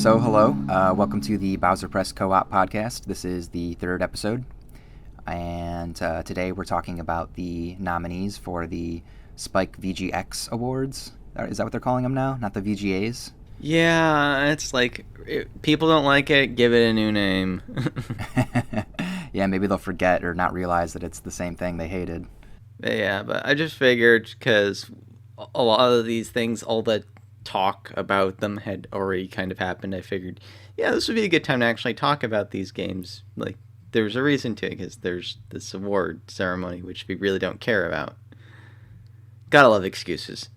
So, hello. Welcome to the Bowser Press Co-op podcast. This is the third episode. And today we're talking about the nominees for the Spixe VGX Awards. Is that what they're calling them now? Not the VGAs? Yeah, it's like, people don't like it, give it a new name. Yeah, maybe they'll forget or not realize that it's the same thing they hated. Yeah, but I just figured, because a lot of these things, all the talk about them had already kind of happened, I figured, yeah, this would be a good time to actually talk about these games. Like, there's a reason to, because there's this award ceremony, which we really don't care about. Gotta love excuses.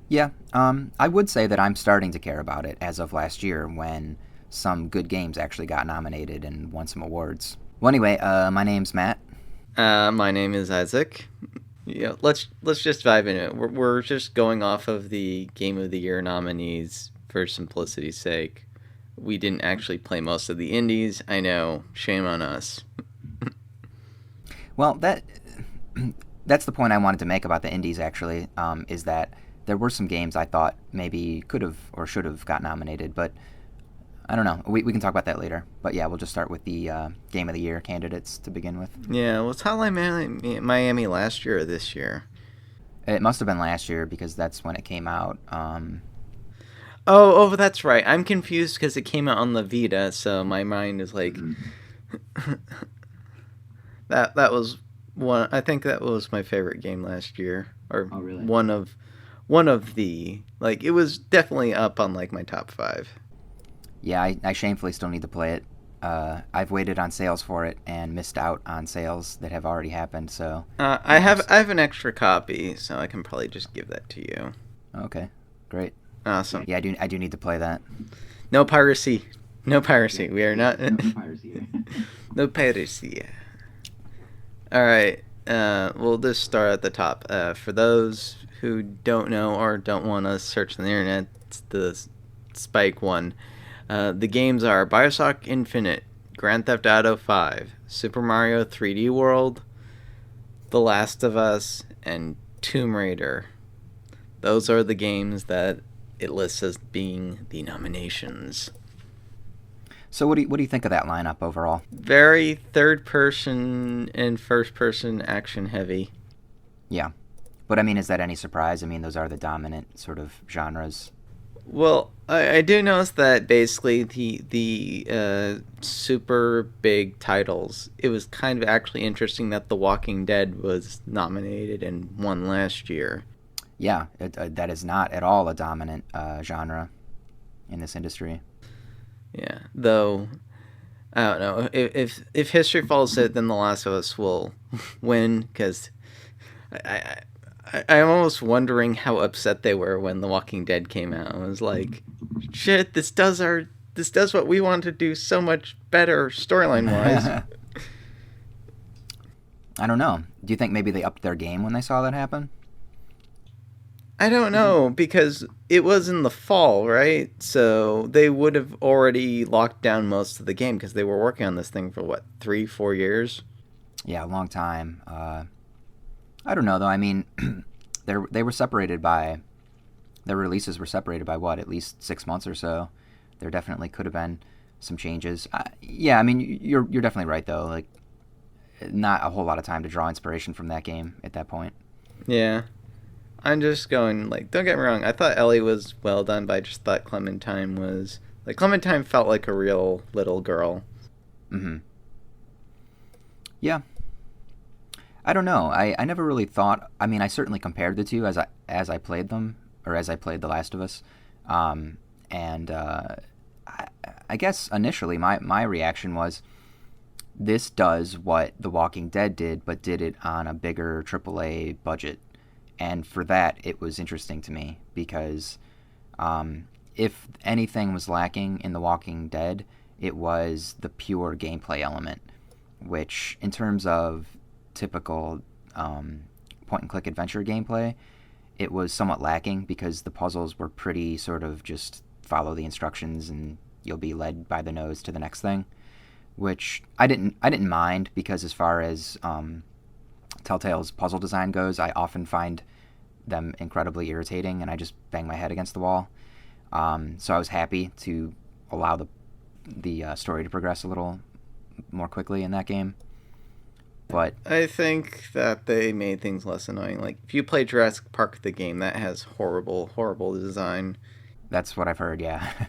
Yeah, I would say that I'm starting to care about it as of last year when some good games actually got nominated and won some awards. Well, anyway, my name's Matt. My name is Isaac. Yeah, let's just dive into it. We're just going off of the Game of the Year nominees for simplicity's sake. We didn't actually play most of the indies. I know, shame on us. Well, that's the point I wanted to make about the indies, actually, is that there were some games I thought maybe could have or should have got nominated, but I don't know. We can talk about that later. But yeah, we'll just start with the Game of the Year candidates to begin with. Yeah, was Hotline Miami last year or this year? It must have been last year because that's when it came out. Oh, that's right. I'm confused because it came out on the Vita, so my mind is like... that was one... I think that was my favorite game last year. Or oh, really? One of the... Like, it was definitely up on, like, my top 5. Yeah, I shamefully still need to play it. I've waited on sales for it and missed out on sales that have already happened. So I have an extra copy, so I can probably just give that to you. Okay, great. Awesome. Yeah, I do need to play that. No piracy. No piracy. We are not. No piracy. No piracy. All right. We'll just start at the top. For those who don't know or don't want to search on the internet, it's the Spixe one. The games are BioShock Infinite, Grand Theft Auto 5, Super Mario 3D World, The Last of Us, and Tomb Raider. Those are the games that it lists as being the nominations. So what do you think of that lineup overall? Very third-person and first-person action-heavy. Yeah. But, I mean, is that any surprise? I mean, those are the dominant sort of genres. Well, I do notice that basically the super big titles, it was kind of actually interesting that The Walking Dead was nominated and won last year. Yeah, that is not at all a dominant genre in this industry. Yeah, though, I don't know. If history follows it, then The Last of Us will win, because I'm almost wondering how upset they were when The Walking Dead came out. I was like, shit, this does what we want to do so much better storyline-wise. I don't know. Do you think maybe they upped their game when they saw that happen? I don't know, because it was in the fall, right? So they would have already locked down most of the game, because they were working on this thing for, 3-4 years? Yeah, a long time. I don't know, though. I mean, they were separated by... Their releases were separated by, at least 6 months or so. There definitely could have been some changes. Yeah, I mean, you're definitely right, though. Like, not a whole lot of time to draw inspiration from that game at that point. Yeah. I'm just going, like, don't get me wrong, I thought Ellie was well done, but I just thought Clementine was... Like, Clementine felt like a real little girl. Mm-hmm. Yeah. I don't know. I never really thought... I mean, I certainly compared the two as I played them, or as I played The Last of Us. I guess initially my reaction was, this does what The Walking Dead did, but did it on a bigger AAA budget. And for that, it was interesting to me, because if anything was lacking in The Walking Dead, it was the pure gameplay element, which, in terms of typical point-and-click adventure gameplay, it was somewhat lacking, because the puzzles were pretty sort of just follow the instructions and you'll be led by the nose to the next thing, which I didn't mind, because as far as Telltale's puzzle design goes, I often find them incredibly irritating, and I just bang my head against the wall. So I was happy to allow the story to progress a little more quickly in that game. But I think that they made things less annoying. Like, if you play Jurassic Park, the game, that has horrible, horrible design. that's what I've heard. Yeah,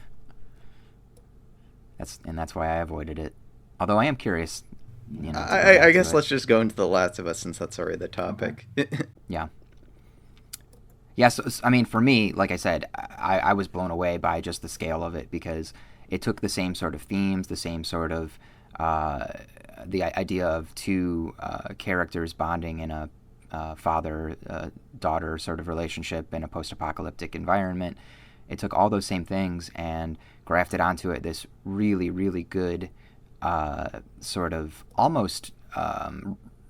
that's why I avoided it. Although I am curious, to go I back to guess it. let's just go into The Last of Us since that's already the topic. Okay. Yeah. Yeah, so, I mean, for me, like I said, I was blown away by just the scale of it because it took the same sort of themes, the same sort of uh, the idea of two characters bonding in a father-daughter sort of relationship in a post-apocalyptic environment. It took all those same things and grafted onto it this really, really good sort of almost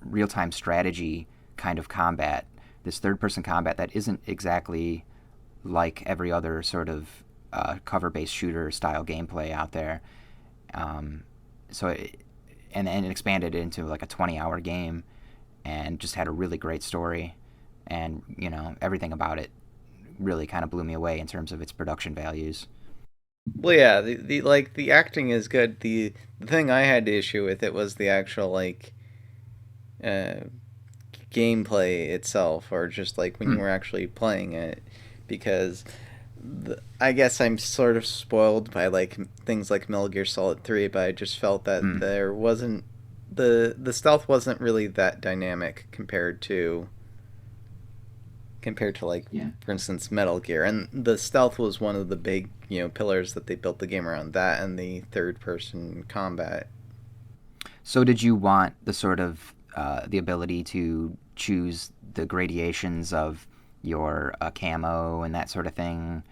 real-time strategy kind of combat, this third-person combat that isn't exactly like every other sort of cover-based shooter style gameplay out there. Um, so it, and it expanded into like a 20-hour game, and just had a really great story, and everything about it really kind of blew me away in terms of its production values. Well, yeah, the acting is good. The thing I had to issue with it was the actual uh, gameplay itself, or just like when you Hmm. were actually playing it, because I guess I'm sort of spoiled by like things like Metal Gear Solid 3, but I just felt that Hmm. there wasn't the stealth wasn't really that dynamic compared to like, Yeah. for instance, Metal Gear. And the stealth was one of the big pillars that they built the game around, that and the third person combat. So did you want the sort of the ability to choose the gradations of your camo and that sort of thing?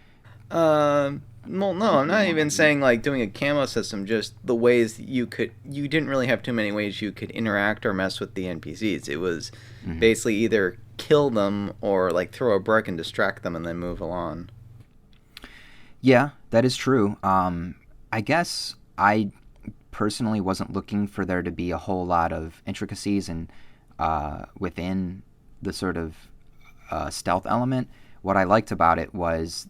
Well, no, I'm not even saying like doing a camo system. Just the ways you didn't really have too many ways you could interact or mess with the NPCs. It was Hmm. basically either kill them or like throw a brick and distract them and then move along. Yeah, that is true. I guess I personally wasn't looking for there to be a whole lot of intricacies and within the sort of stealth element. What I liked about it was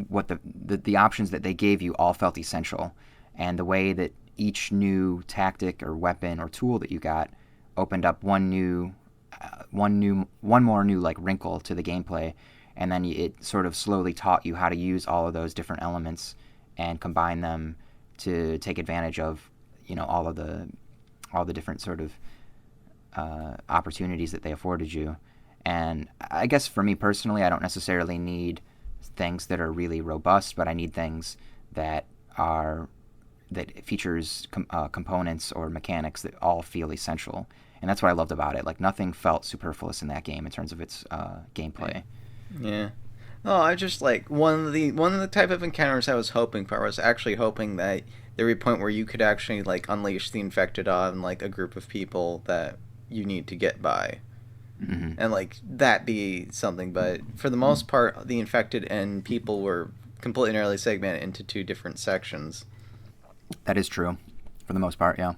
what the options that they gave you all felt essential, and the way that each new tactic or weapon or tool that you got opened up one more new like wrinkle to the gameplay, and then it sort of slowly taught you how to use all of those different elements and combine them to take advantage of all the different sort of opportunities that they afforded you. And I guess for me personally, I don't necessarily need things that are really robust, but I need things that are that features components or mechanics that all feel essential. And that's what I loved about it. Like nothing felt superfluous in that game in terms of its gameplay. Yeah. Oh, I just like one of the type of encounters I was hoping for. I was actually hoping that there would be a point where you could actually like unleash the infected on like a group of people that you need to get by, Hmm. and like that be something. But for the most part, the infected and people were completely and utterly segmented into two different sections. That is true, for the most part. Yeah,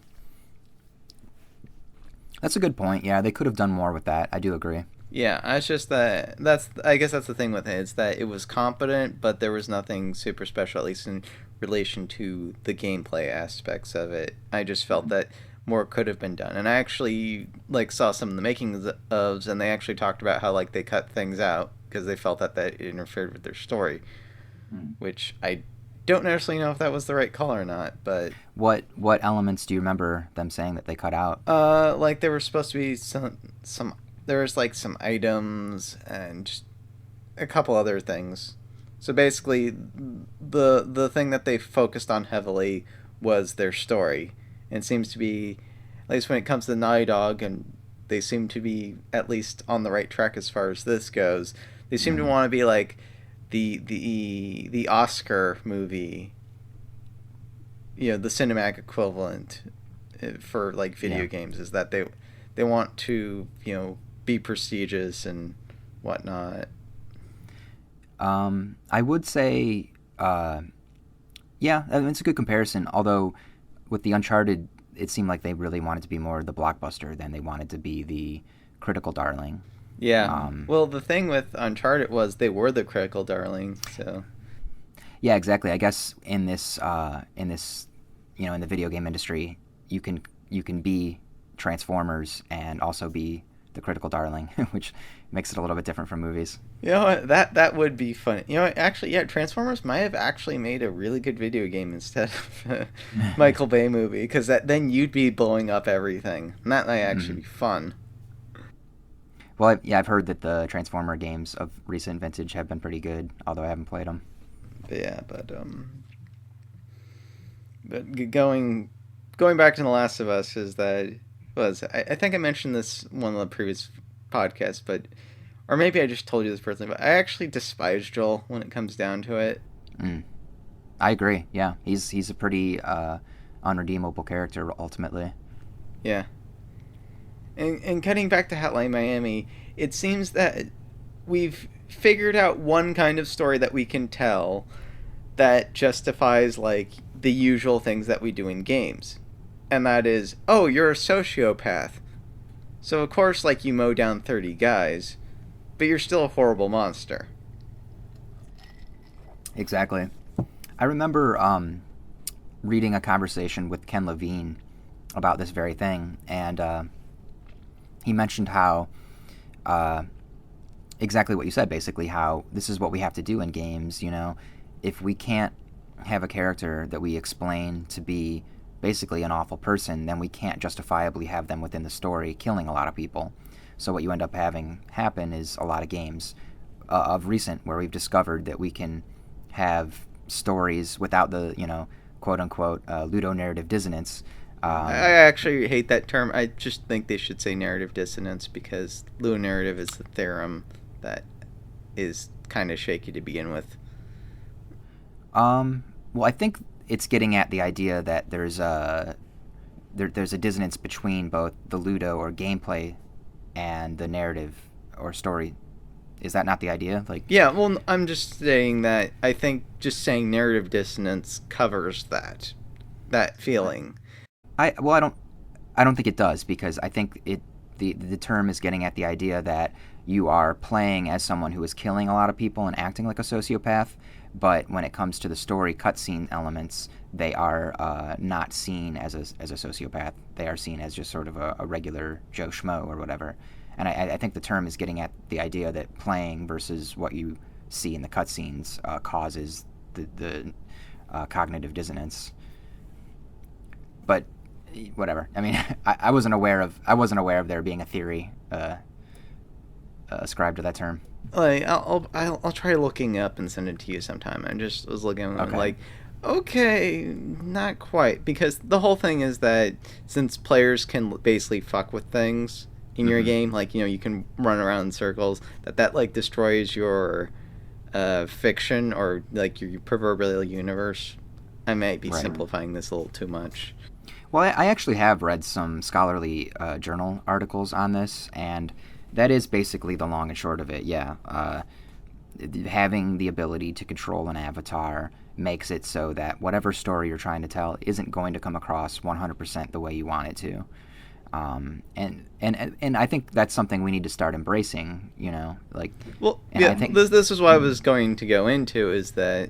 that's a good point. Yeah, they could have done more with that. I do agree. Yeah, it's just that's I guess that's the thing with it. It's that it was competent, but there was nothing super special, at least in relation to the gameplay aspects of it. I just felt that more could have been done. And I actually like saw some of the makings ofs, and they actually talked about how like they cut things out because they felt that that interfered with their story, which I don't necessarily know if that was the right call or not, but What elements do you remember them saying that they cut out? like there were supposed to be some there was like some items and just a couple other things. So basically, the thing that they focused on heavily was their story, and it seems to be, at least when it comes to Naughty Dog, and they seem to be at least on the right track as far as this goes. They seem to Mm, want to be like the Oscar movie, the cinematic equivalent for like video yeah. games is that they want to be prestigious and whatnot. I would say, yeah, I mean, it's a good comparison. Although with the Uncharted, it seemed like they really wanted to be more the blockbuster than they wanted to be the critical darling. Yeah. Um, Well, the thing with Uncharted was they were the critical darling. So Yeah, exactly. I guess in this in the video game industry, you can be Transformers and also be the critical darling, which makes it a little bit different from movies. You know what? That would be funny. You know what? Actually, yeah, Transformers might have actually made a really good video game instead of a Michael Bay movie, because then you'd be blowing up everything, and that might actually be fun. Well, yeah, I've heard that the Transformer games of recent vintage have been pretty good, although I haven't played them. But yeah, but going back to The Last of Us is that I think I mentioned this one of the previous podcasts, but or maybe I just told you this personally, but I actually despise Joel when it comes down to it. Mm. I agree. Yeah, he's a pretty unredeemable character ultimately. Yeah. And cutting back to Hotline Miami, it seems that we've figured out one kind of story that we can tell that justifies like the usual things that we do in games. And that is, oh, you're a sociopath. So of course like you mow down 30 guys, but you're still a horrible monster. Exactly. I remember reading a conversation with Ken Levine about this very thing, and he mentioned how exactly what you said, basically, how this is what we have to do in games. If we can't have a character that we explain to be basically an awful person, then we can't justifiably have them within the story killing a lot of people. So what you end up having happen is a lot of games of recent where we've discovered that we can have stories without the, quote-unquote ludonarrative dissonance. I actually hate that term. I just think they should say narrative dissonance, because ludonarrative is the theorem that is kind of shaky to begin with. Well, I think it's getting at the idea that there's a dissonance between both the ludo or gameplay and the narrative or story. Is that not the idea? Yeah, well, I'm just saying that I think just saying narrative dissonance covers that feeling. I don't think it does, because I think the term is getting at the idea that you are playing as someone who is killing a lot of people and acting like a sociopath, but when it comes to the story cutscene elements, they are not seen as a sociopath. They are seen as just sort of a regular Joe Schmo or whatever. And I think the term is getting at the idea that playing versus what you see in the cutscenes causes the cognitive dissonance. But whatever. I mean, I wasn't aware of there being a theory ascribed to that term. I'll try looking up and send it to you sometime. I just was looking and okay, not quite, because the whole thing is that since players can basically fuck with things in your game, you can run around in circles, that destroys your fiction or your proverbial universe. I might be simplifying this a little too much. Well, I actually have read some scholarly journal articles on this, and that is basically the long and short of it. Yeah, having the ability to control an avatar makes it so that whatever story you're trying to tell isn't going to come across 100% the way you want it to. And I think that's something we need to start embracing. I think this is what I was going to go into, is that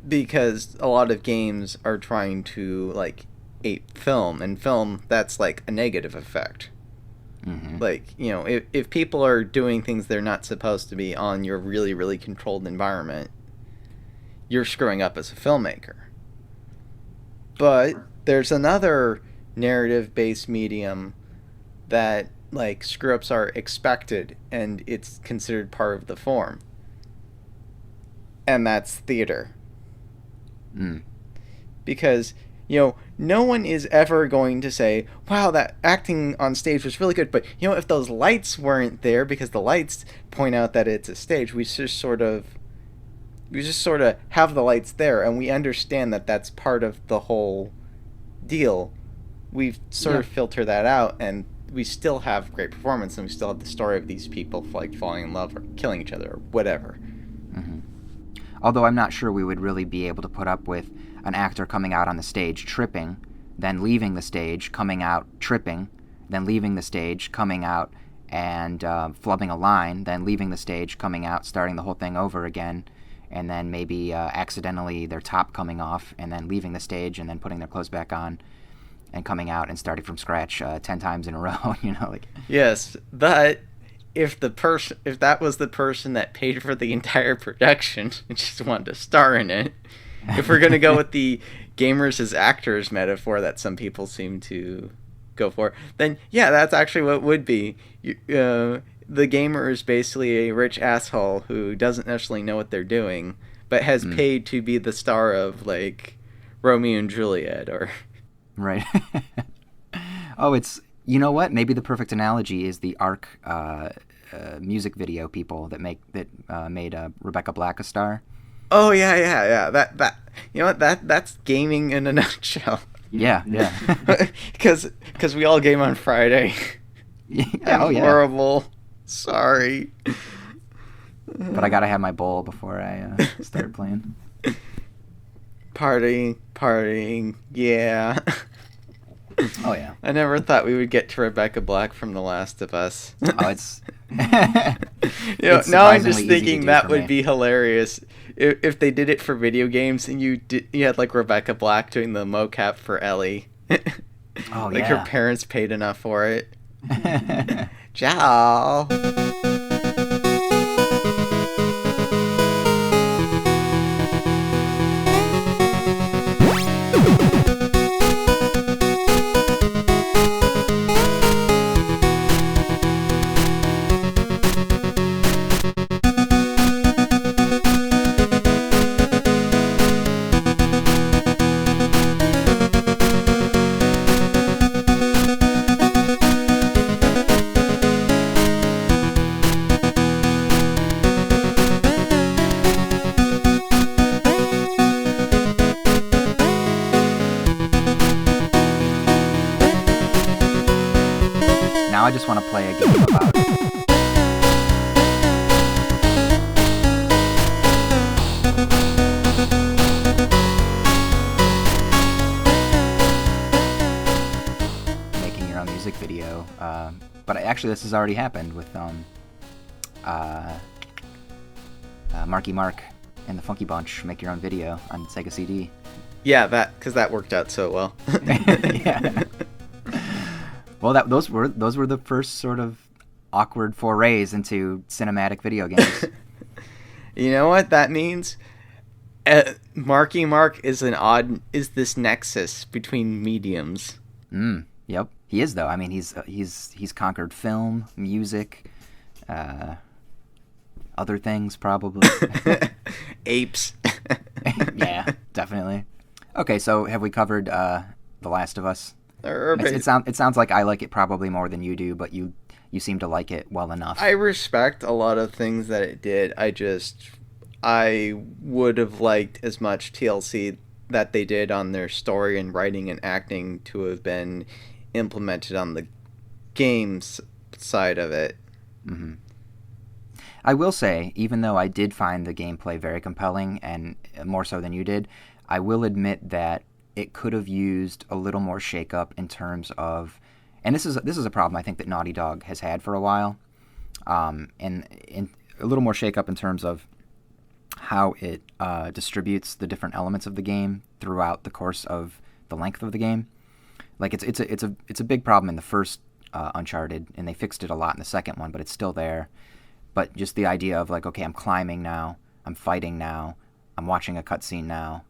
because a lot of games are trying to ape film, and film, that's a negative effect. Mm-hmm. If people are doing things they're not supposed to be on your really, really controlled environment, you're screwing up as a filmmaker. But there's another narrative-based medium that screw-ups are expected and it's considered part of the form, and that's theater. Because no one is ever going to say, wow, that acting on stage was really good, but if those lights weren't there, because the lights point out that it's a stage, we just sort of have the lights there, and we understand that that's part of the whole deal. We've sort of filtered that out, and we still have great performance, and we still have the story of these people falling in love or killing each other or whatever. Mm-hmm. Although I'm not sure we would really be able to put up with an actor coming out on the stage tripping, then leaving the stage, coming out tripping, then leaving the stage, coming out and flubbing a line, then leaving the stage, coming out, starting the whole thing over again, and then maybe accidentally their top coming off and then leaving the stage and then putting their clothes back on and coming out and starting from scratch 10 times in a row, like. Yes, but if that was the person that paid for the entire production and just wanted to star in it, if we're going to go with the gamers as actors metaphor that some people seem to go for, then yeah, that's actually what it would be. The gamer is basically a rich asshole who doesn't necessarily know what they're doing, but has paid to be the star of, like, Romeo and Juliet, or... Right. Oh, it's... You know what? Maybe the perfect analogy is the Ark music video people that made Rebecca Black a star. Oh, yeah. That you know what? That's gaming in a nutshell. Yeah. Because we all game on Friday. Yeah, horrible. Sorry. But I gotta have my bowl before I start playing. Partying, yeah. Oh, yeah. I never thought we would get to Rebecca Black from The Last of Us. Oh, it's... It's now I'm just thinking that would be hilarious if they did it for video games and you had, like, Rebecca Black doing the mocap for Ellie. Oh, like, yeah. her parents paid enough for it. Ciao. Now I just want to play a game about it. Making your own music video. But actually this has already happened with Marky Mark and the Funky Bunch. Make your own video on Sega CD. Yeah, because that worked out so well. Yeah. Well, those were the first sort of awkward forays into cinematic video games. You know what that means? Marky Mark is this nexus between mediums. Yep, he is though. I mean, he's conquered film, music, other things probably. Apes. Yeah, definitely. Okay, so have we covered The Last of Us? It sounds like I like it probably more than you do, but you seem to like it well enough. I respect a lot of things that it did. I would have liked as much TLC that they did on their story and writing and acting to have been implemented on the games side of it. Mm-hmm. I will say, even though I did find the gameplay very compelling, and more so than you did, I will admit that it could have used a little more shakeup in terms of, and this is a problem I think that Naughty Dog has had for a while, and a little more shakeup in terms of how it distributes the different elements of the game throughout the course of the length of the game. Like it's a big problem in the first Uncharted, and they fixed it a lot in the second one, but it's still there. But just the idea of like, okay, I'm climbing now, I'm fighting now, I'm watching a cutscene now.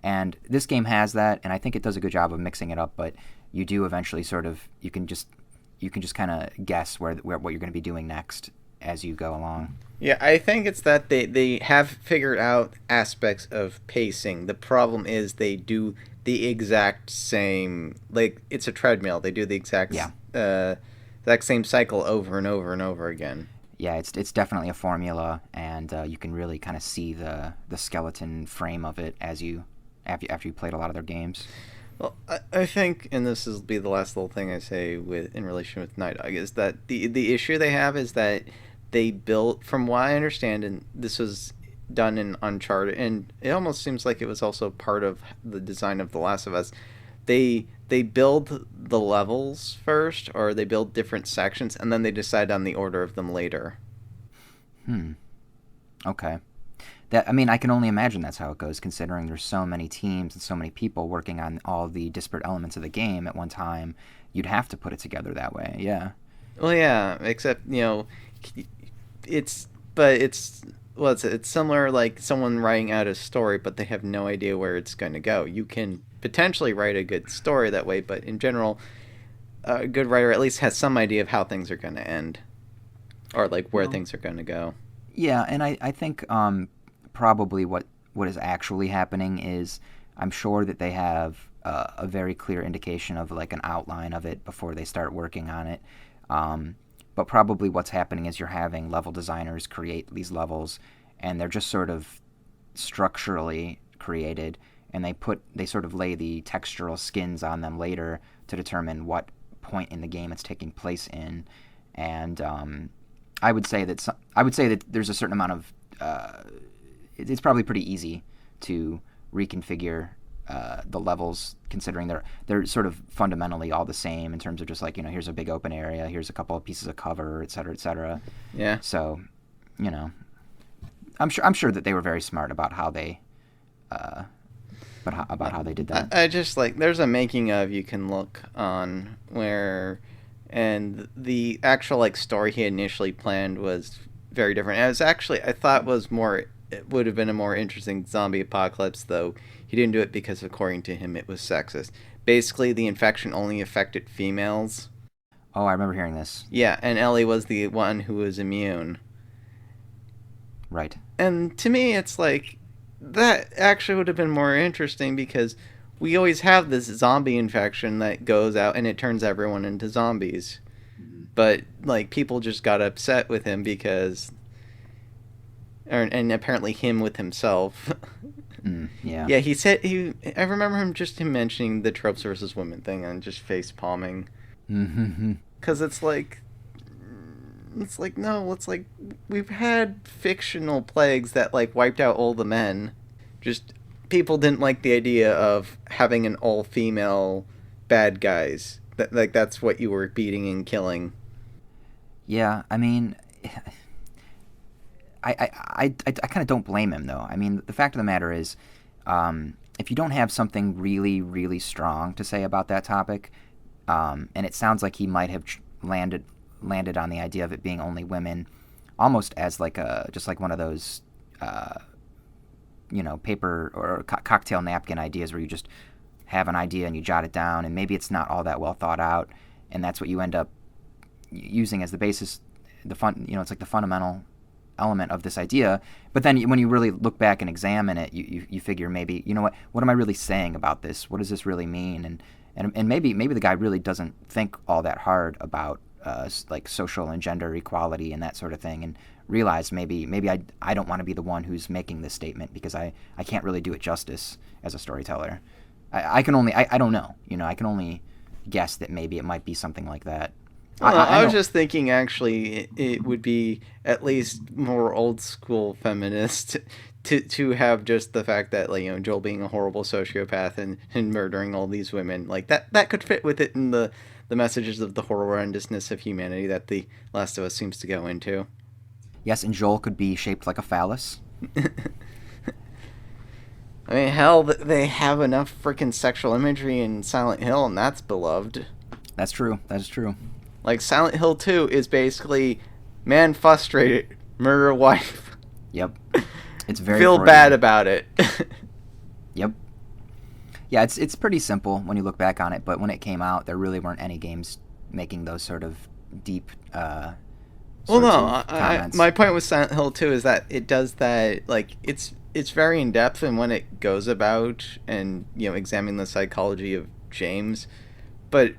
And this game has that, and I think it does a good job of mixing it up, but you do eventually sort of, you can just kind of guess where what you're going to be doing next as you go along. Yeah, I think it's that they have figured out aspects of pacing. The problem is they do the exact same, like, it's a treadmill. They do the exact same cycle over and over and over again. Yeah, it's definitely a formula, and you can really kind of see the skeleton frame of it as you after you played a lot of their games. Well, I think, and this will be the last little thing I say in relation with Night Dog, is that the issue they have is that they built, from what I understand, and this was done in Uncharted, and it almost seems like it was also part of the design of The Last of Us. They build the levels first, or they build different sections, and then they decide on the order of them later. Okay. That, I mean, I can only imagine that's how it goes, considering there's so many teams and so many people working on all the disparate elements of the game at one time. You'd have to put it together that way. Yeah. Well, yeah, except it's but it's well, it's similar like someone writing out a story, but they have no idea where it's going to go. You can potentially write a good story that way, but in general, a good writer at least has some idea of how things are going to end, or like where things are going to go. Yeah, and I think probably what is actually happening is I'm sure that they have a very clear indication of like an outline of it before they start working on it. But probably what's happening is you're having level designers create these levels, and they're just sort of structurally created, and they sort of lay the textural skins on them later to determine what point in the game it's taking place in. And I would say that there's a certain amount of it's probably pretty easy to reconfigure the levels, considering they're sort of fundamentally all the same in terms of just like, here's a big open area, here's a couple of pieces of cover, et cetera, et cetera. Yeah. So, I'm sure that they were very smart about how they how they did that. I just like there's a making of you can look on where, and the actual like story he initially planned was very different. And it was actually I thought it would have been a more interesting zombie apocalypse, though he didn't do it because according to him it was sexist. Basically, the infection only affected females. Oh, I remember hearing this. Yeah, and Ellie was the one who was immune. Right. And to me, it's like that actually would have been more interesting because we always have this zombie infection that goes out and it turns everyone into zombies. Mm-hmm. But like people just got upset with him because, and apparently him with himself. Yeah. Yeah, he said I remember him mentioning the tropes versus women thing and just face palming. Mm-hmm. Because it's like no, it's like we've had fictional plagues that like wiped out all the men. Just people didn't like the idea of having an all-female bad guys. That's what you were beating and killing. Yeah, I mean, I kind of don't blame him though. I mean, the fact of the matter is, if you don't have something really, really strong to say about that topic, and it sounds like he might have landed on the idea of it being only women, almost as like just like one of those, paper or cocktail napkin ideas where you just have an idea and you jot it down, and maybe it's not all that well thought out, and that's what you end up using as the basis, it's like the fundamental element of this idea. But then when you really look back and examine it, you figure maybe, what am I really saying about this? What does this really mean? And maybe the guy really doesn't think all that hard about like social and gender equality and that sort of thing, and realize maybe I don't want to be the one who's making this statement because I can't really do it justice as a storyteller. I can only I don't know, I can only guess that maybe it might be something like that. Well, I was just thinking actually it would be at least more old school feminist to have just the fact that like Joel being a horrible sociopath and murdering all these women, like that could fit with it in the messages of the horrendousness of humanity that The Last of Us seems to go into. Yes, and Joel could be shaped like a phallus. I mean, hell, they have enough freaking sexual imagery in Silent Hill, and that's beloved. That's true. That is true. Like, Silent Hill 2 is basically man frustrated, murder wife. Yep. It's very feel bad about it. Yep. Yeah, it's pretty simple when you look back on it, but when it came out, there really weren't any games making those sort of deep comments. My point with Silent Hill 2 is that it does that, like, it's very in-depth, and when it goes about and, examining the psychology of James, but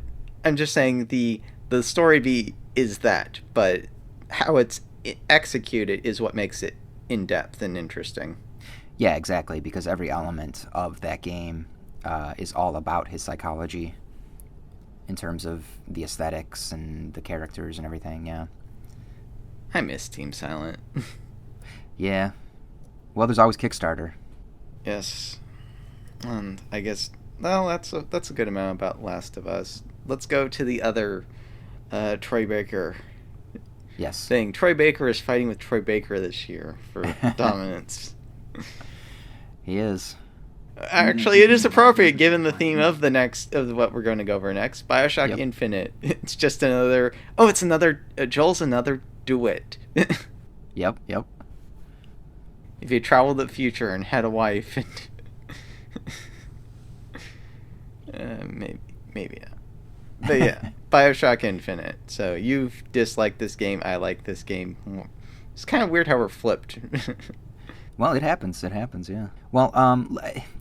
I'm just saying the story is that, but how it's executed is what makes it in-depth and interesting. Yeah, exactly, because every element of that game is all about his psychology in terms of the aesthetics and the characters and everything, yeah. I miss Team Silent. Yeah. Well, there's always Kickstarter. Yes. And I guess, well, that's a good amount about Last of Us. Let's go to the other Troy Baker. Yes. thing. Troy Baker is fighting with Troy Baker this year for dominance. He is. Actually, it is appropriate given the theme of what we're going to go over next, BioShock Yep. Infinite. It's just another. Oh, it's another. Joel's another duet. Yep. If you traveled the future and had a wife, maybe not. But yeah, BioShock Infinite. So you've disliked this game. I like this game. It's kind of weird how we're flipped. Well, it happens. Yeah. Well,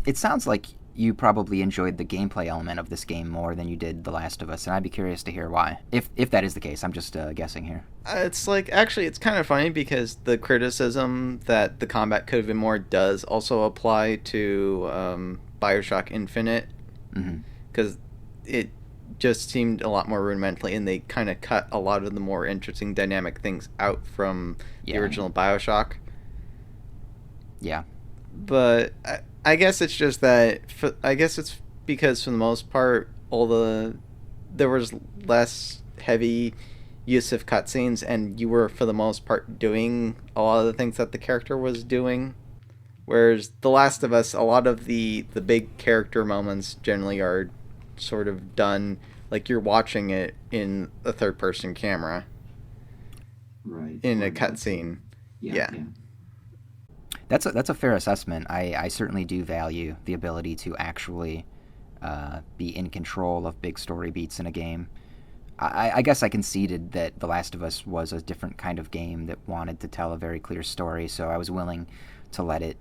it sounds like you probably enjoyed the gameplay element of this game more than you did The Last of Us, and I'd be curious to hear why. If that is the case, I'm just guessing here. It's like, actually, it's kind of funny because the criticism that the combat could have been more does also apply to BioShock Infinite. Because it just seemed a lot more rudimentary, and they kind of cut a lot of the more interesting dynamic things out from the original BioShock. Yeah. But I guess it's just that. I guess it's because for the most part, there was less heavy use of cutscenes, and you were for the most part doing a lot of the things that the character was doing. Whereas The Last of Us, a lot of the big character moments generally are sort of done like you're watching it in a third-person camera. Right. In a cutscene. Yeah. That's a fair assessment. I certainly do value the ability to actually be in control of big story beats in a game. I guess I conceded that The Last of Us was a different kind of game that wanted to tell a very clear story, so I was willing to let it,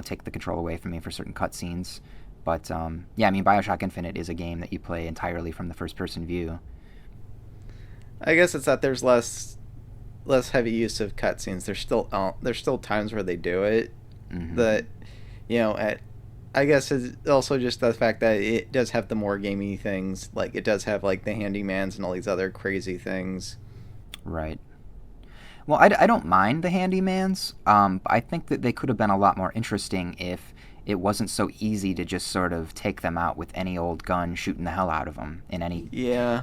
take the control away from me for certain cutscenes. But BioShock Infinite is a game that you play entirely from the first-person view. I guess it's that there's less heavy use of cutscenes. There's still times where they do it. But I guess it's also just the fact that it does have the more gamey things. Like it does have like the handymans and all these other crazy things. Right. Well, I don't mind the handymans. I think that they could have been a lot more interesting if it wasn't so easy to just sort of take them out with any old gun, shooting the hell out of them in any. Yeah.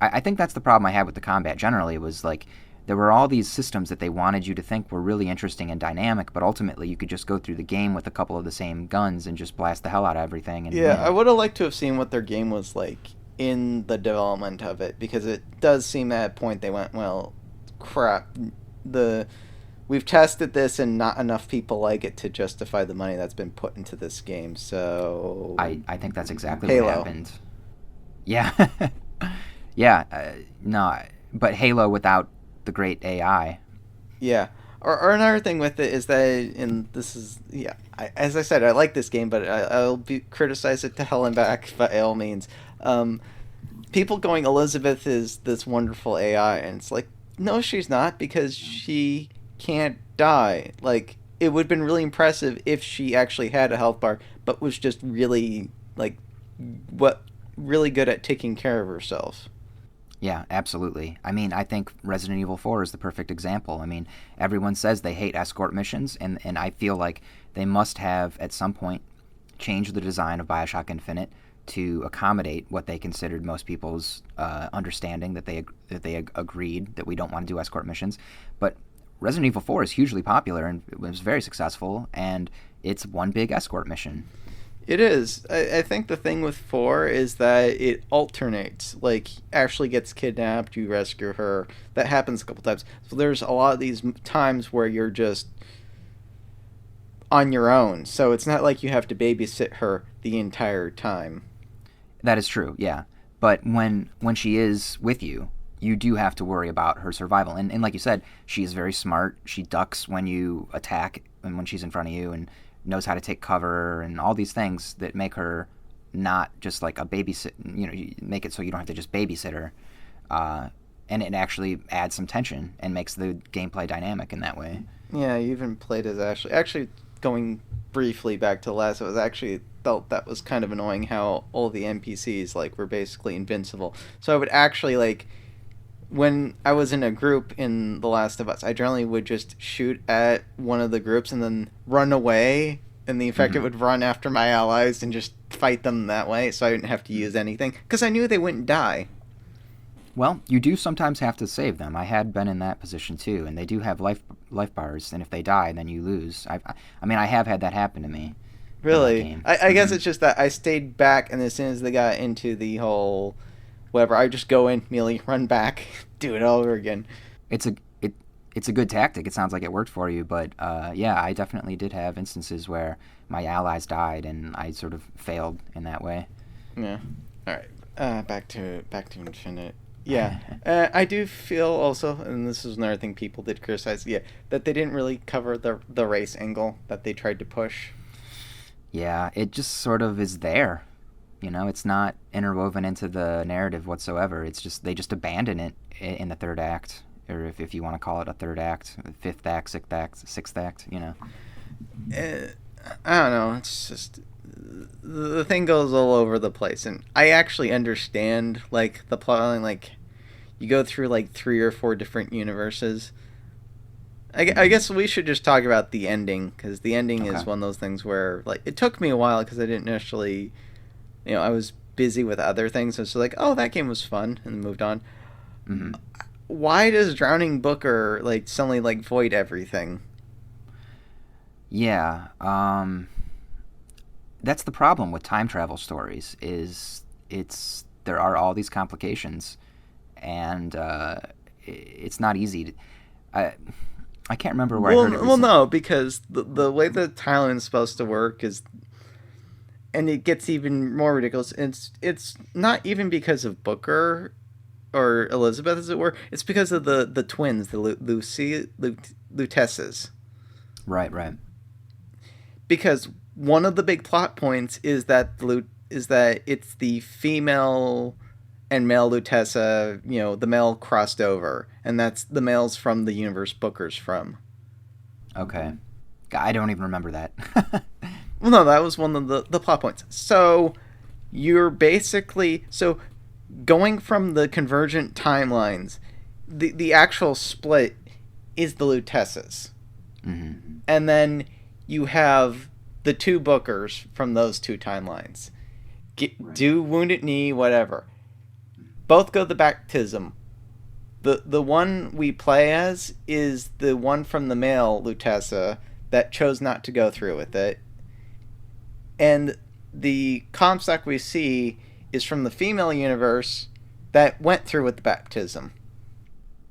I think that's the problem I had with the combat generally. Was like there were all these systems that they wanted you to think were really interesting and dynamic, but ultimately you could just go through the game with a couple of the same guns and just blast the hell out of everything. And I would have liked to have seen what their game was like in the development of it, because it does seem at a point they went, well, crap, we've tested this and not enough people like it to justify the money that's been put into this game, so... I think that's exactly Halo. What happened. Yeah. But Halo without the great AI. Yeah. Or another thing with it is that, as I said, I like this game, but I'll criticize it to hell and back by all means. People going, Elizabeth is this wonderful AI, and it's like, no, she's not, because she can't die. Like, it would have been really impressive if she actually had a health bar, but was just really, really good at taking care of herself. Yeah, absolutely. I mean, I think Resident Evil 4 is the perfect example. I mean, everyone says they hate escort missions, and I feel like they must have, at some point, changed the design of BioShock Infinite to accommodate what they considered most people's understanding, that they agreed that we don't want to do escort missions. But Resident Evil 4 is hugely popular and it was very successful, and it's one big escort mission. It is. I think the thing with 4 is that it alternates. Like, Ashley gets kidnapped, you rescue her. That happens a couple times. So there's a lot of these times where you're just on your own. So it's not like you have to babysit her the entire time. That is true, yeah. But when she is with you, you do have to worry about her survival. And like you said, she is very smart. She ducks when you attack and when she's in front of you, and knows how to take cover and all these things that make her not just like a babysit, make it so you don't have to just babysit her. And it actually adds some tension and makes the gameplay dynamic in that way. Yeah, you even played as Ashley. Actually, going briefly back to Last, it was actually felt that was kind of annoying how all the NPCs were basically invincible. So I would actually when I was in a group in The Last of Us, I generally would just shoot at one of the groups and then run away, and the effect it would run after my allies and just fight them that way, so I didn't have to use anything, because I knew they wouldn't die. Well, you do sometimes have to save them. I had been in that position too, and they do have life bars, and if they die, then you lose. I mean, I have had that happen to me in that Really? game. I guess it's just that I stayed back, and as soon as they got into the whole whatever, I just go in, melee, run back, do it all over again. It's a it's a good tactic. It sounds like it worked for you, but yeah, I definitely did have instances where my allies died, and I sort of failed in that way. Yeah. All right. Back to Infinite. Yeah. I do feel also, and this is another thing people did criticize, yeah, that they didn't really cover the race angle that they tried to push. Yeah, it just sort of is there. It's not interwoven into the narrative whatsoever. It's just they just abandon it in the third act, or if you want to call it a third act, fifth act, sixth act. I don't know. It's just the thing goes all over the place, and I actually understand like the plotline. Like you go through like 3 or 4 different universes. I guess we should just talk about the ending, because the ending is one of those things where like it took me a while because I didn't actually, I was busy with other things. So it's like, oh, that game was fun, and moved on. Mm-hmm. Why does Drowning Booker like suddenly like void everything? Yeah, that's the problem with time travel stories. Is there are all these complications, and it's not easy. I can't remember where I heard it. Well, no, because the way the timeline is supposed to work is, and it gets even more ridiculous. It's not even because of Booker or Elizabeth, as it were. It's because of the twins, the Lutesses. Right. Because one of the big plot points is that it's the female and male Lutessa, the male crossed over, and that's the males from the universe Booker's from. Okay. I don't even remember that. Well, no, that was one of the plot points. So you're basically going from the convergent timelines. The actual split is the Lutessas, Mm-hmm. and then you have the 2 Bookers from those 2 timelines. Do Wounded Knee, whatever. Both go the baptism. The one we play as is the one from the male Lutessa that chose not to go through with it. And the Comstock we see is from the female universe that went through with the baptism.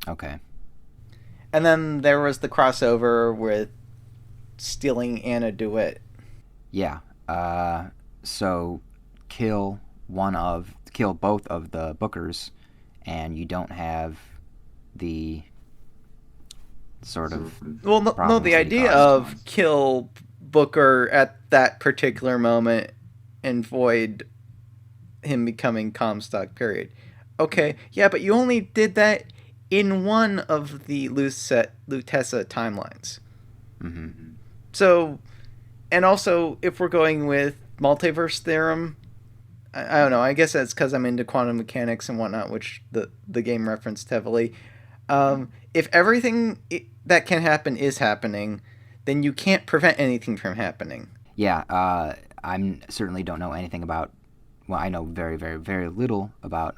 Okay. And then there was the crossover with stealing Anna DeWitt. Yeah. So kill both of the Bookers, and you don't have the sort of no, the idea of kill Booker at that particular moment and void him becoming Comstock, period. Okay, yeah, but you only did that in one of the Lutessa timelines. Mm-hmm. So, and also, if we're going with multiverse theorem, I don't know, I guess that's because I'm into quantum mechanics and whatnot, which the game referenced heavily. If everything that can happen is happening, then you can't prevent anything from happening. Yeah, I certainly don't know anything about... Well, I know very, very, very little about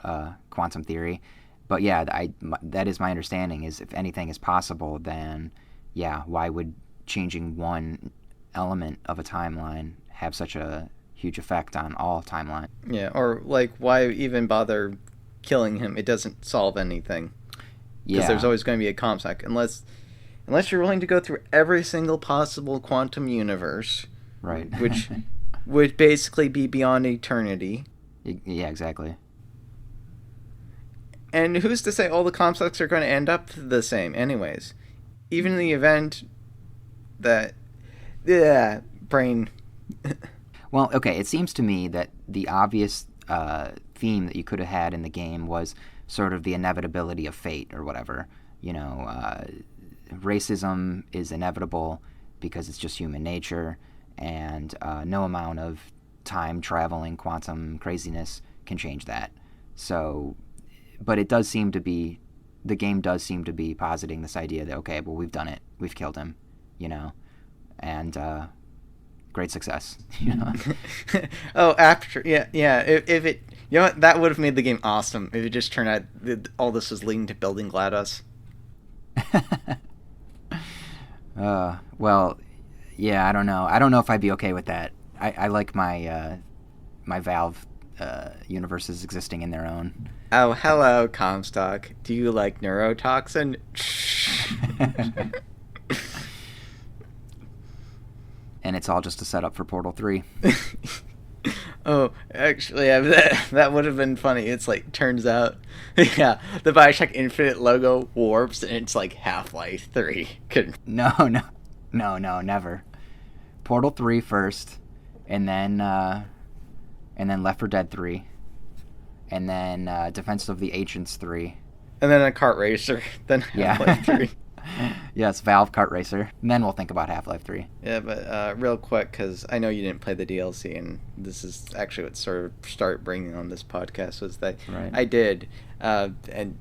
quantum theory. But yeah, that is my understanding, is if anything is possible, then yeah, why would changing one element of a timeline have such a huge effect on all timelines? Yeah, or like, why even bother killing him? It doesn't solve anything. Because there's always going to be a Comstock, unless you're willing to go through every single possible quantum universe, right? Which would basically be beyond eternity. Yeah, exactly. And who's to say all the Comstocks are going to end up the same, anyways? Even in the event that, brain. Well, okay, it seems to me that the obvious theme that you could have had in the game was sort of the inevitability of fate or whatever. Racism is inevitable because it's just human nature, and no amount of time-traveling quantum craziness can change that. So, but it does seem to be, the game does seem to be positing this idea that, okay, well, we've done it. We've killed him, and great success, Oh, after, yeah. If it, You know what? That would have made the game awesome if it just turned out that all this was leading to building GLaDOS. Well, yeah, I don't know. I don't know if I'd be okay with that. I like my my Valve universes existing in their own. Oh, hello, Comstock. Do you like neurotoxin? And it's all just a setup for Portal 3. Oh, actually, that would have been funny. It's like, turns out, yeah, the Bioshock Infinite logo warps, and it's like Half-Life 3. No, never. Portal 3 first, and then Left 4 Dead 3, and then Defense of the Ancients 3. And then a kart racer, then Half-Life 3. Yes, Valve Kart Racer. And then we'll think about Half-Life 3. Yeah, but real quick, because I know you didn't play the DLC, and this is actually what sort of started bringing on this podcast, was that Right. I did. And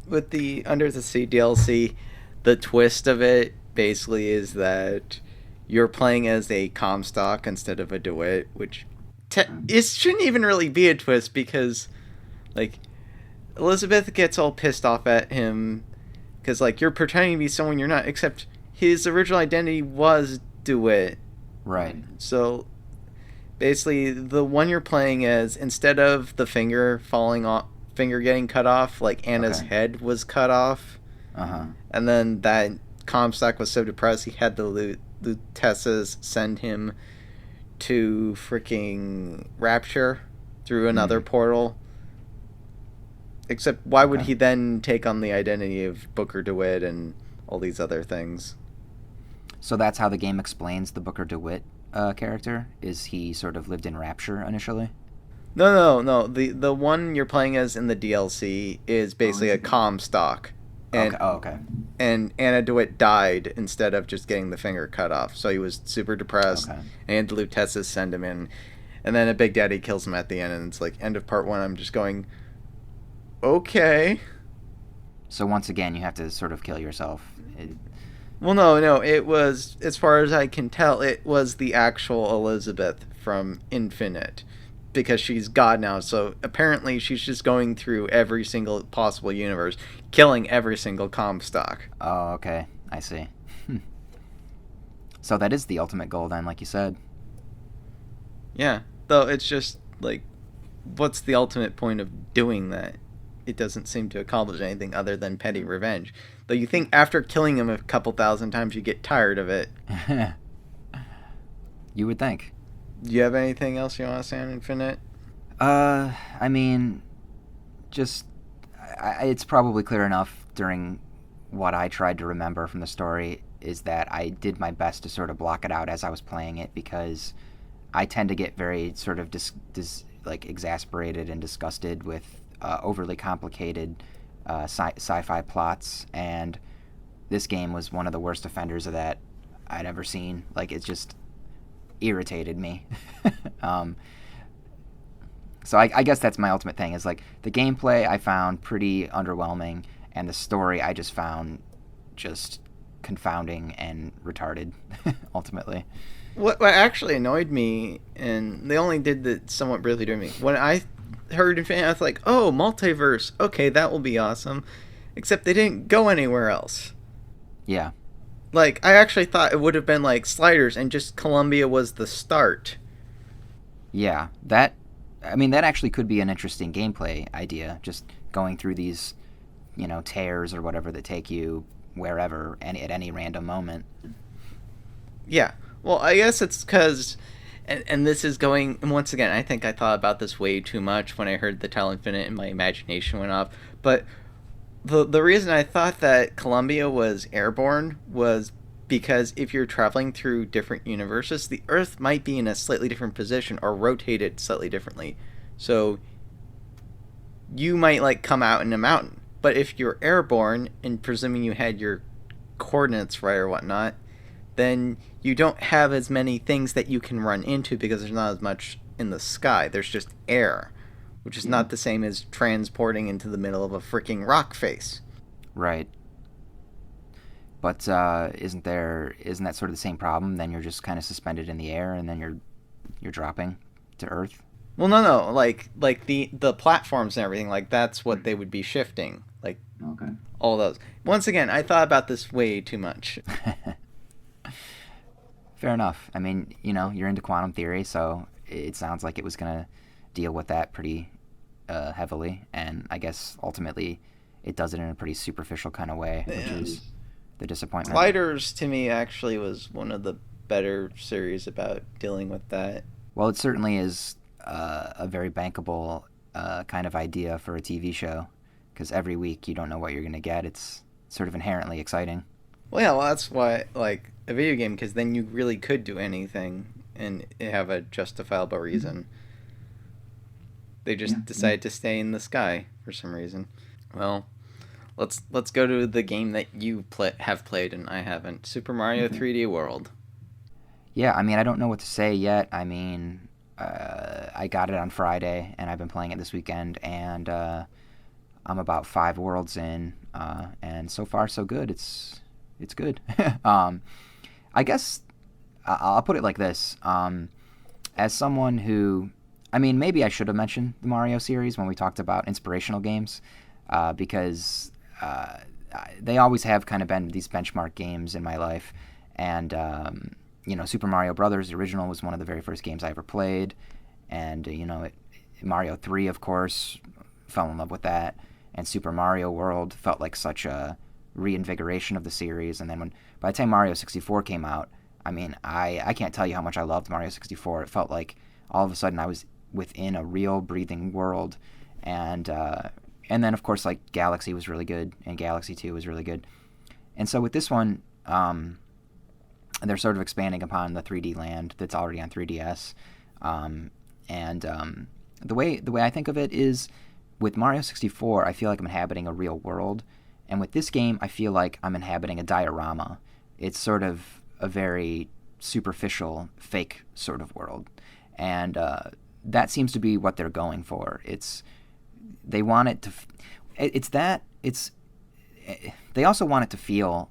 with the Under the Sea DLC, the twist of it basically is that you're playing as a Comstock instead of a DeWitt, which it shouldn't even really be a twist, because, like, Elizabeth gets all pissed off at him because, like, you're pretending to be someone you're not, except his original identity was DeWitt. Right. So, basically, the one you're playing as, instead of the finger falling off, finger getting cut off, like, Anna's head was cut off. Uh-huh. And then that Comstock was so depressed, he had the Lutessas send him to freaking Rapture through another portal. Except, why would he then take on the identity of Booker DeWitt and all these other things? So that's how the game explains the Booker DeWitt character? Is he sort of lived in Rapture initially? No. The one you're playing as in the DLC is basically a Comstock. And, okay. And Anna DeWitt died instead of just getting the finger cut off. So he was super depressed. Okay. And the Lutessas send him in. And then a Big Daddy kills him at the end. And it's like, end of part 1. I'm just going, okay. So once again, you have to sort of kill yourself. Well, no. It was, as far as I can tell, it was the actual Elizabeth from Infinite. Because she's God now, so apparently she's just going through every single possible universe, killing every single Comstock. Oh, okay. I see. So that is the ultimate goal then, like you said. Yeah, though it's just, like, what's the ultimate point of doing that? It doesn't seem to accomplish anything other than petty revenge. Though you think after killing him a couple thousand times you get tired of it. You would think. Do you have anything else you want to say on Infinite? I mean, just it's probably clear enough during what I tried to remember from the story is that I did my best to sort of block it out as I was playing it, because I tend to get very sort of exasperated and disgusted with overly complicated sci-fi plots, and this game was one of the worst offenders of that I'd ever seen. Like, it's just irritated me. So I guess that's my ultimate thing, is like the gameplay I found pretty underwhelming, and the story I just found just confounding and retarded ultimately. What actually annoyed me, and they only did that somewhat briefly to me, when I heard Infinite, I was like, oh, multiverse, okay, that will be awesome. Except they didn't go anywhere else. Yeah. Like, I actually thought it would have been like Sliders, and just Columbia was the start. Yeah, that actually could be an interesting gameplay idea, just going through these, tears or whatever that take you wherever, at any random moment. Yeah. Well, I guess it's because, and this is going, and once again, I think I thought about this way too much when I heard the title Infinite and my imagination went off, but the reason I thought that Columbia was airborne was because if you're traveling through different universes, the Earth might be in a slightly different position or rotated slightly differently. So you might, like, come out in a mountain. But if you're airborne, and presuming you had your coordinates right or whatnot, then you don't have as many things that you can run into because there's not as much in the sky. There's just air, which is not the same as transporting into the middle of a freaking rock face. Right. But isn't that sort of the same problem? Then you're just kind of suspended in the air, and then you're dropping to Earth. Well, no, like the platforms and everything, like that's what they would be shifting, like Okay. all those. Once again, I thought about this way too much. Fair enough. I mean, you're into quantum theory, so it sounds like it was going to deal with that pretty heavily, and I guess ultimately it does it in a pretty superficial kind of way, which Yeah. is the disappointment. Gliders to me actually was one of the better series about dealing with that. Well, it certainly is a very bankable kind of idea for a TV show, because every week you don't know what you're going to get. It's sort of inherently exciting. Well, yeah, well, that's why like a video game, because then you really could do anything and have a justifiable reason. They just decide to stay in the sky for some reason. Well, let's go to the game that you have played and I haven't. Super Mario 3D World. Yeah, I mean, I don't know what to say yet. I mean, I got it on Friday, and I've been playing it this weekend, and I'm about 5 worlds in, and so far so good. It's good. I guess I'll put it like this. As someone who, I mean, maybe I should have mentioned the Mario series when we talked about inspirational games, because they always have kind of been these benchmark games in my life, and Super Mario Brothers, the original, was one of the very first games I ever played, and Mario 3, of course, fell in love with that, and Super Mario World felt like such a reinvigoration of the series. And then by the time Mario 64 came out, I mean, I can't tell you how much I loved Mario 64. It felt like all of a sudden I was within a real breathing world, and then of course like Galaxy was really good, and Galaxy 2 was really good, and so with this one. They're sort of expanding upon the 3D land that's already on 3DS, the way I think of it is, with Mario 64, I feel like I'm inhabiting a real world, and with this game, I feel like I'm inhabiting a diorama. It's sort of a very superficial, fake sort of world, and that seems to be what they're going for. They want it to. They also want it to feel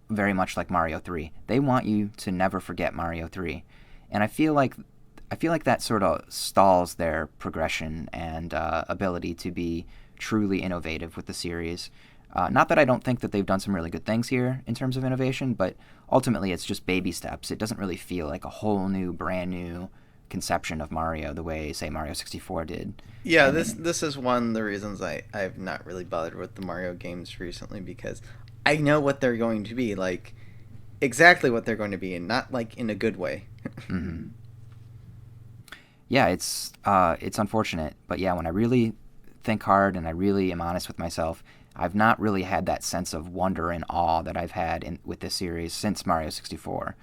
very much like Mario 3. They want you to never forget Mario 3. And I feel like that sort of stalls their progression and ability to be truly innovative with the series. Not that I don't think that they've done some really good things here in terms of innovation, but ultimately it's just baby steps. It doesn't really feel like a whole new, brand new conception of Mario the way, say, Mario 64 did. Yeah, this is one of the reasons I've not really bothered with the Mario games recently, because I know what they're going to be, like exactly what they're going to be, and not like in a good way. Mm-hmm. Yeah, it's unfortunate, but yeah, when I really think hard and I really am honest with myself, I've not really had that sense of wonder and awe that I've had with this series since Mario 64,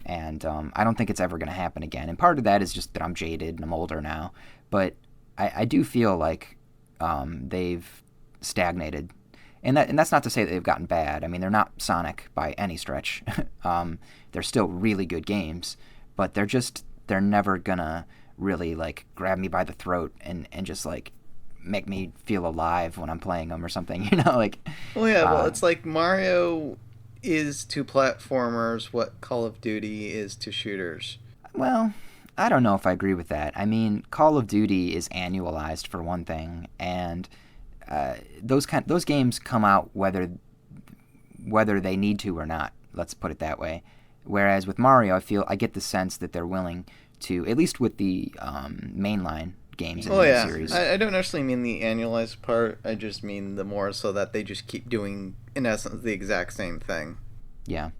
and I don't think it's ever going to happen again. And part of that is just that I'm jaded and I'm older now, but I do feel like they've stagnated. And that's not to say that they've gotten bad. I mean, they're not Sonic by any stretch. They're still really good games, but they're never gonna really like grab me by the throat and just like make me feel alive when I'm playing them or something. Like. Well, yeah. Well, it's like Mario is to platformers what Call of Duty is to shooters. Well, I don't know if I agree with that. I mean, Call of Duty is annualized for one thing, and those games come out whether they need to or not. Let's put it that way. Whereas with Mario, I get the sense that they're willing to, at least with the mainline games in the series. I don't necessarily mean the annualized part. I just mean the more so that they just keep doing, in essence, the exact same thing. Yeah.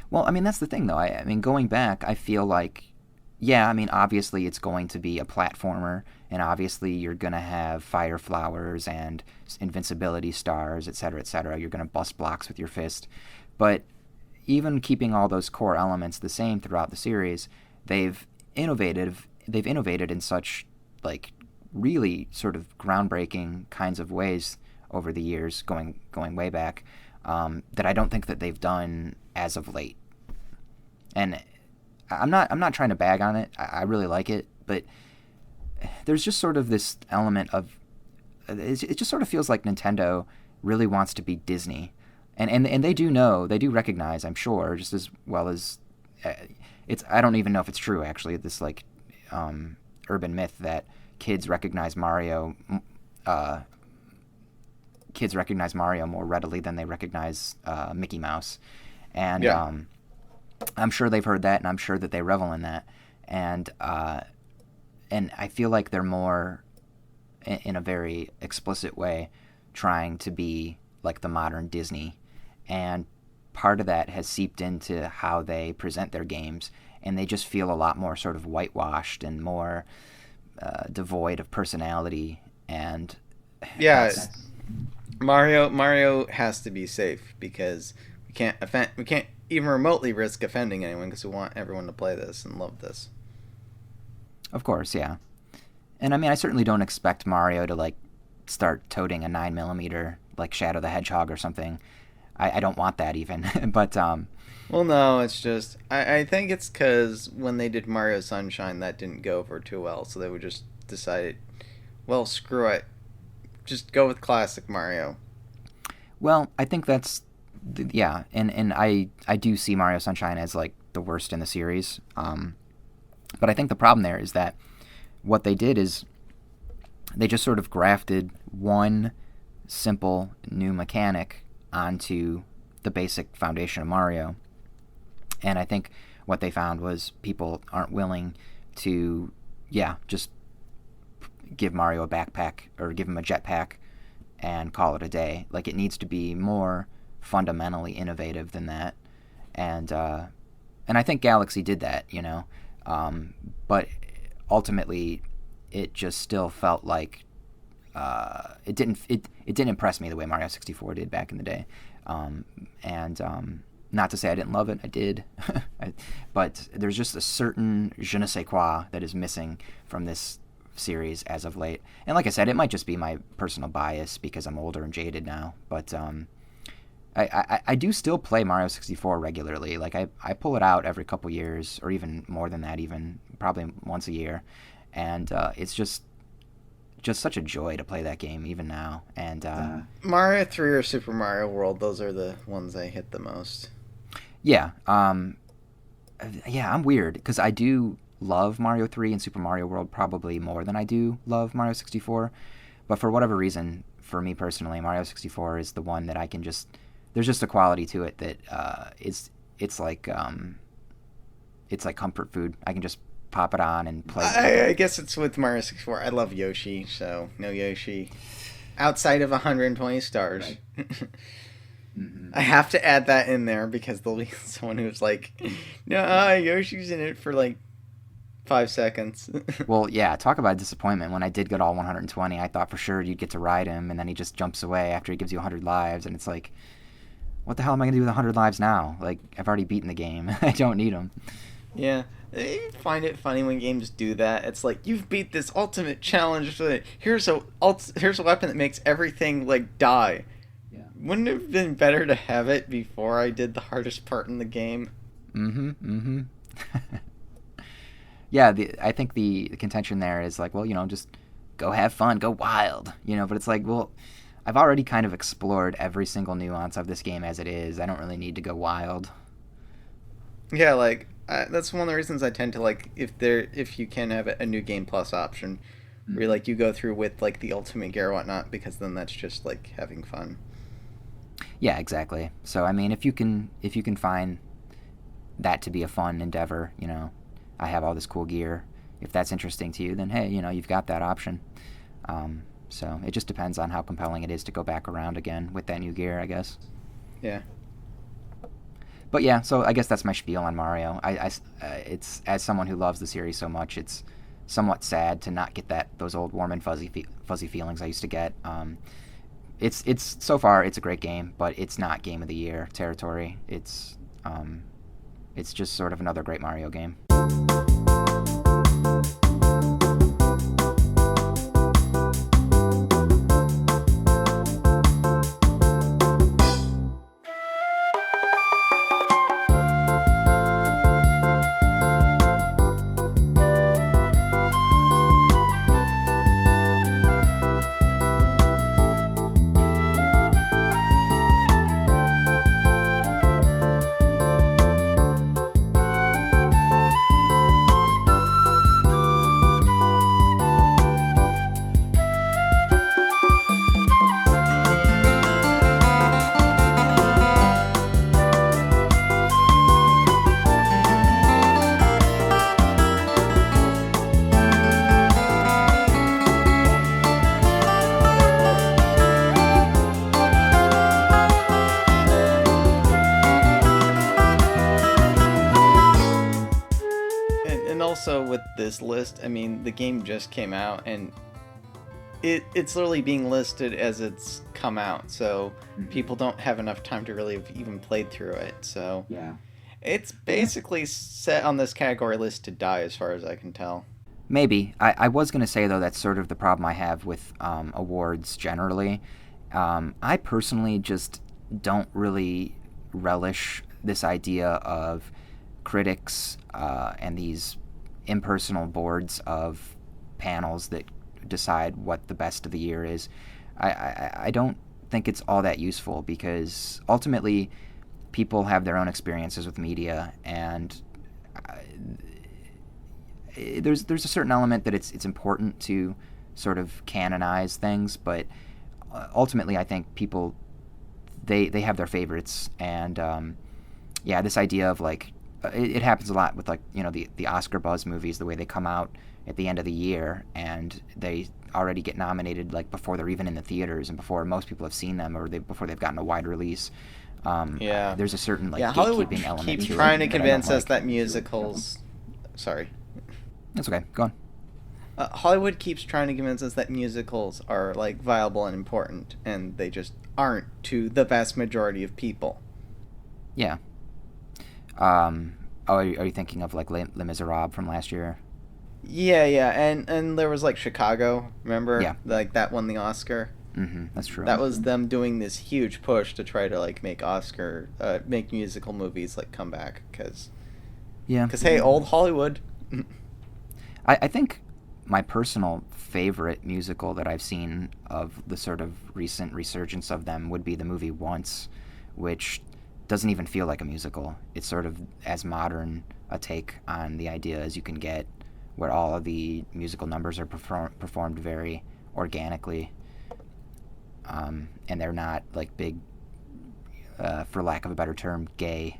Well, I mean, that's the thing, though. I mean, going back, I feel like, yeah, I mean, obviously it's going to be a platformer, and obviously you're going to have fire flowers and invincibility stars, etc., etc. You're going to bust blocks with your fist. But even keeping all those core elements the same throughout the series, they've innovated in such, like, really sort of groundbreaking kinds of ways over the years, going way back, that I don't think that they've done as of late. And I'm not trying to bag on it. I really like it, but there's just sort of this element of it just sort of feels like Nintendo really wants to be Disney, and they do recognize, I'm sure, just as well as I don't even know if it's true actually, this like urban myth that kids recognize Mario. Kids recognize Mario more readily than they recognize Mickey Mouse, and I'm sure they've heard that, and I'm sure that they revel in that, and I feel like they're more, in a very explicit way, trying to be like the modern Disney, and part of that has seeped into how they present their games, and they just feel a lot more sort of whitewashed and more devoid of personality. And Mario has to be safe because we can't even remotely risk offending anyone because we want everyone to play this and love this. Of course, yeah. And I mean, I certainly don't expect Mario to like start toting a 9mm like Shadow the Hedgehog or something. I don't want that even. But well, no, it's just I think it's because when they did Mario Sunshine, that didn't go over too well, so they would just decide, well, screw it, just go with classic Mario. Well, I think that's and I do see Mario Sunshine as like the worst in the series. But I think the problem there is that what they did is they just sort of grafted one simple new mechanic onto the basic foundation of Mario. And I think what they found was people aren't willing to, just give Mario a backpack or give him a jetpack and call it a day. Like, it needs to be more fundamentally innovative than that. And I think Galaxy did that, but ultimately it just still felt like it didn't impress me the way Mario 64 did back in the day. Not to say I didn't love it, I did. But there's just a certain je ne sais quoi that is missing from this series as of late. And like I said, it might just be my personal bias because I'm older and jaded now. But I do still play Mario 64 regularly. Like, I pull it out every couple years, or even more than that, even probably once a year. And it's just such a joy to play that game even now. And Mario 3 or Super Mario World, those are the ones I hit the most. I'm weird because I do love Mario 3 and Super Mario World probably more than I do love Mario 64. But for whatever reason, for me personally, Mario 64 is the one that I can just... There's just a quality to it that it's like comfort food. I can just pop it on and play. I guess it's with Mario 64. I love Yoshi, so no Yoshi outside of 120 stars. Right. Mm-hmm. I have to add that in there because there'll be someone who's like, no, Yoshi's in it for like 5 seconds. Well, yeah, talk about disappointment. When I did get all 120, I thought for sure you'd get to ride him, and then he just jumps away after he gives you 100 lives, and it's like, what the hell am I going to do with 100 lives now? Like, I've already beaten the game. I don't need him. Yeah. I find it funny when games do that. It's like, you've beat this ultimate challenge. Here's a weapon that makes everything, like, die. Yeah. Wouldn't it have been better to have it before I did the hardest part in the game? Mm-hmm. Yeah, I think the contention there is like, well, just go have fun, go wild, but it's like, well, I've already kind of explored every single nuance of this game as it is. I don't really need to go wild. Yeah, like, that's one of the reasons I tend to like if you can have a new game plus option, where like you go through with like the ultimate gear or whatnot, because then that's just like having fun. Yeah, exactly. So I mean, if you can find that to be a fun endeavor, I have all this cool gear. If that's interesting to you, then hey, you've got that option. So it just depends on how compelling it is to go back around again with that new gear, I guess. Yeah. But yeah, so I guess that's my spiel on Mario. It's, as someone who loves the series so much, it's somewhat sad to not get those old warm and fuzzy feelings I used to get. It's so far it's a great game, but it's not Game of the Year territory. It's just sort of another great Mario game. also with this list, I mean, the game just came out, and it's literally being listed as it's come out, so people don't have enough time to really have even played through it. So Yeah. it's basically set on this category list to die, as far as I can tell. Maybe. I was going to say, though, that's sort of the problem I have with awards generally. I personally just don't really relish this idea of critics and these impersonal boards of panels that decide what the best of the year is. I don't think it's all that useful, because ultimately people have their own experiences with media, and there's a certain element that it's important to sort of canonize things, but ultimately I think people they have their favorites, and this idea of like it happens a lot with, like, the Oscar buzz movies, the way they come out at the end of the year and they already get nominated like before they're even in the theaters and before most people have seen them, or before they've gotten a wide release. There's a certain like Hollywood gatekeeping element keeps to trying it to that I convince don't us like. that musicals. Sorry. That's okay. Go on. Hollywood keeps trying to convince us that musicals are like viable and important, and they just aren't to the vast majority of people. Yeah. Are you thinking of like Les Miserables from last year? Yeah, and there was like Chicago, remember? Yeah. Like that won the Oscar. Mm-hmm. That's true. That was them doing this huge push to try to like make musical movies like come back, because hey, old Hollywood. I think my personal favorite musical that I've seen of the sort of recent resurgence of them would be the movie Once, which doesn't even feel like a musical. It's sort of as modern a take on the idea as you can get, where all of the musical numbers are performed very organically, and they're not like big, for lack of a better term, gay.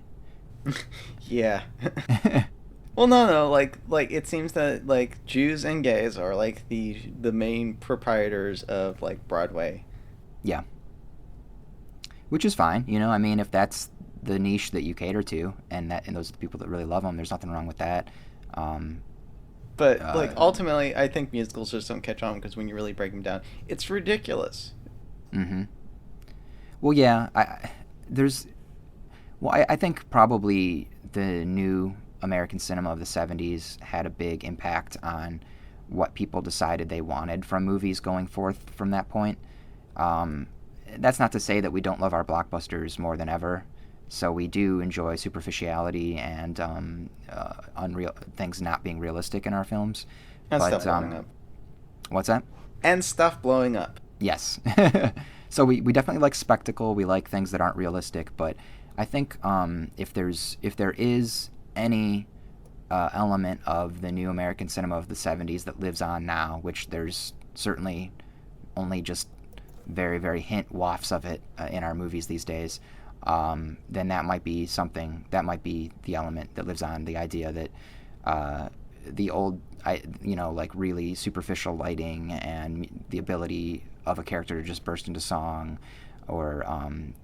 Yeah. Well, no, like it seems that like Jews and gays are like the main proprietors of like Broadway. Yeah. Which is fine, I mean, if that's the niche that you cater to, and those are the people that really love them, there's nothing wrong with that. But like ultimately, I think musicals just don't catch on, because when you really break them down, it's ridiculous. Mm-hmm. Well, yeah, I think probably the new American cinema of the 70s had a big impact on what people decided they wanted from movies going forth from that point. That's not to say that we don't love our blockbusters more than ever. So we do enjoy superficiality and unreal things not being realistic in our films. And stuff blowing up. What's that? And stuff blowing up. Yes. So we definitely like spectacle. We like things that aren't realistic. But I think if there is any element of the new American cinema of the 70s that lives on now, which there's certainly only just very, very hint wafts of it in our movies these days, then that might be the element that lives on, the idea that the old, like really superficial lighting and the ability of a character to just burst into song or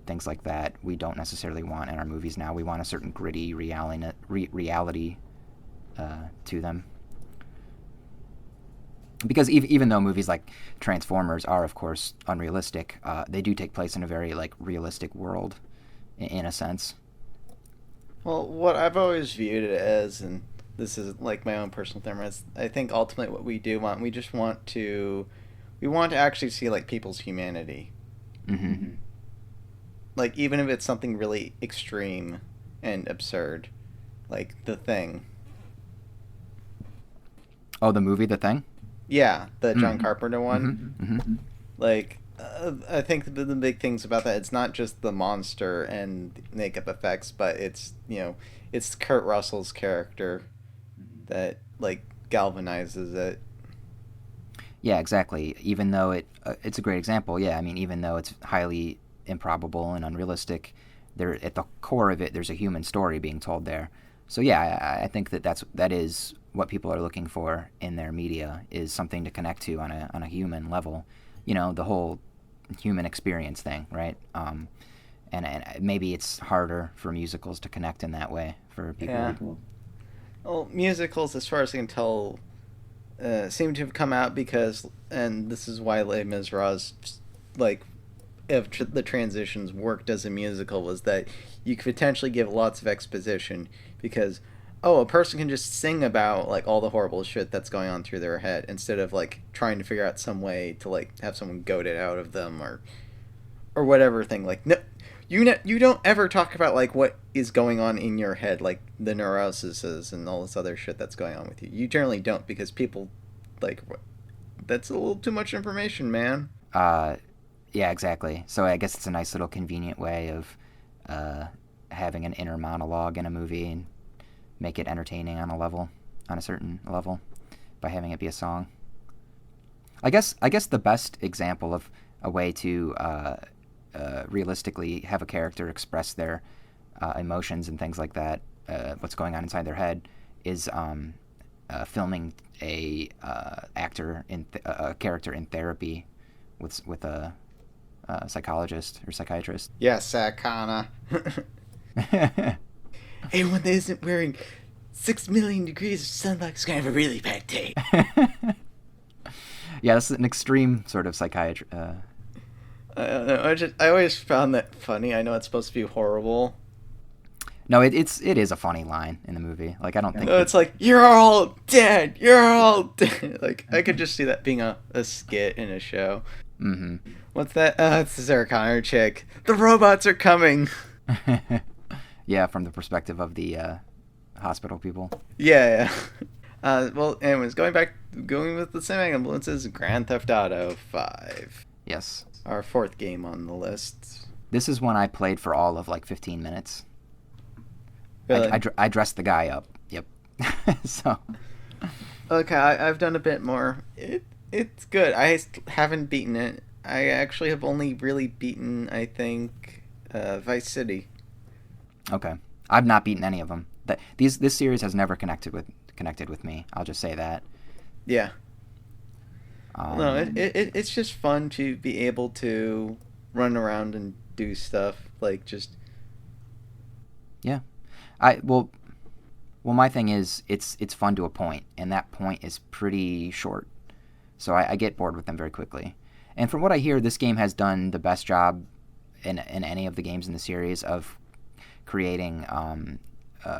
things like that, we don't necessarily want in our movies now. We want a certain gritty reality to them. Because even though movies like Transformers are, of course, unrealistic, they do take place in a very like realistic world, in a sense. Well, what I've always viewed it as, and this is like my own personal thing, is I think ultimately what we do want, we want to actually see like people's humanity. Mm-hmm. Like even if it's something really extreme and absurd, like The Thing. Oh, the movie The Thing? Yeah, the John Carpenter one. Mm-hmm. Mm-hmm. Like, I think the big things about that, it's not just the monster and makeup effects, but it's it's Kurt Russell's character that like galvanizes it. Yeah, exactly. Even though it's a great example. Yeah, I mean, even though it's highly improbable and unrealistic, there at the core of it, there's a human story being told there. So yeah, I think that is what people are looking for in their media, is something to connect to on a human level. The whole human experience thing, right? And maybe it's harder for musicals to connect in that way for people. Yeah. Well, musicals, as far as I can tell, seem to have come out because, and this is why Les Miserables, like, if the transitions worked as a musical, was that you could potentially give lots of exposition because, oh, a person can just sing about like all the horrible shit that's going on through their head instead of like trying to figure out some way to like have someone goad it out of them or whatever thing. Like, no, you don't ever talk about like what is going on in your head, like the neuroses and all this other shit that's going on with you. You generally don't because people like that's a little too much information, man. Yeah, exactly. So I guess it's a nice little convenient way of having an inner monologue in a movie and make it entertaining on a certain level, by having it be a song. I guess the best example of a way to realistically have a character express their emotions and things like that, what's going on inside their head, is filming a a character in therapy with a psychologist or psychiatrist. Yeah, Sakana. Anyone that isn't wearing 6 million degrees of sunlight is going to have a really bad day. Yeah, this is an extreme sort of psychiatry. I don't know. I always found that funny. I know it's supposed to be horrible. No, it is a funny line in the movie. Like, I don't think... No, it's like, you're all dead! You're all dead! Like, I could just see that being a skit in a show. Mm-hmm. What's that? It's the Sarah Connor chick. The robots are coming! Yeah, from the perspective of the hospital people. Yeah. Well, anyways, going with the same ambulances, Grand Theft Auto 5. Yes. Our fourth game on the list. This is one I played for all of like 15 minutes. Really? I dressed the guy up. Yep. So. Okay, I've done a bit more. It's good. I haven't beaten it. I actually have only really beaten, I think, Vice City. Okay. I've not beaten any of them. This series has never connected with me. I'll just say that. Yeah. No, it's just fun to be able to run around and do stuff like just. Yeah, well, my thing is it's fun to a point, and that point is pretty short, so I get bored with them very quickly. And from what I hear, this game has done the best job in any of the games in the series of creating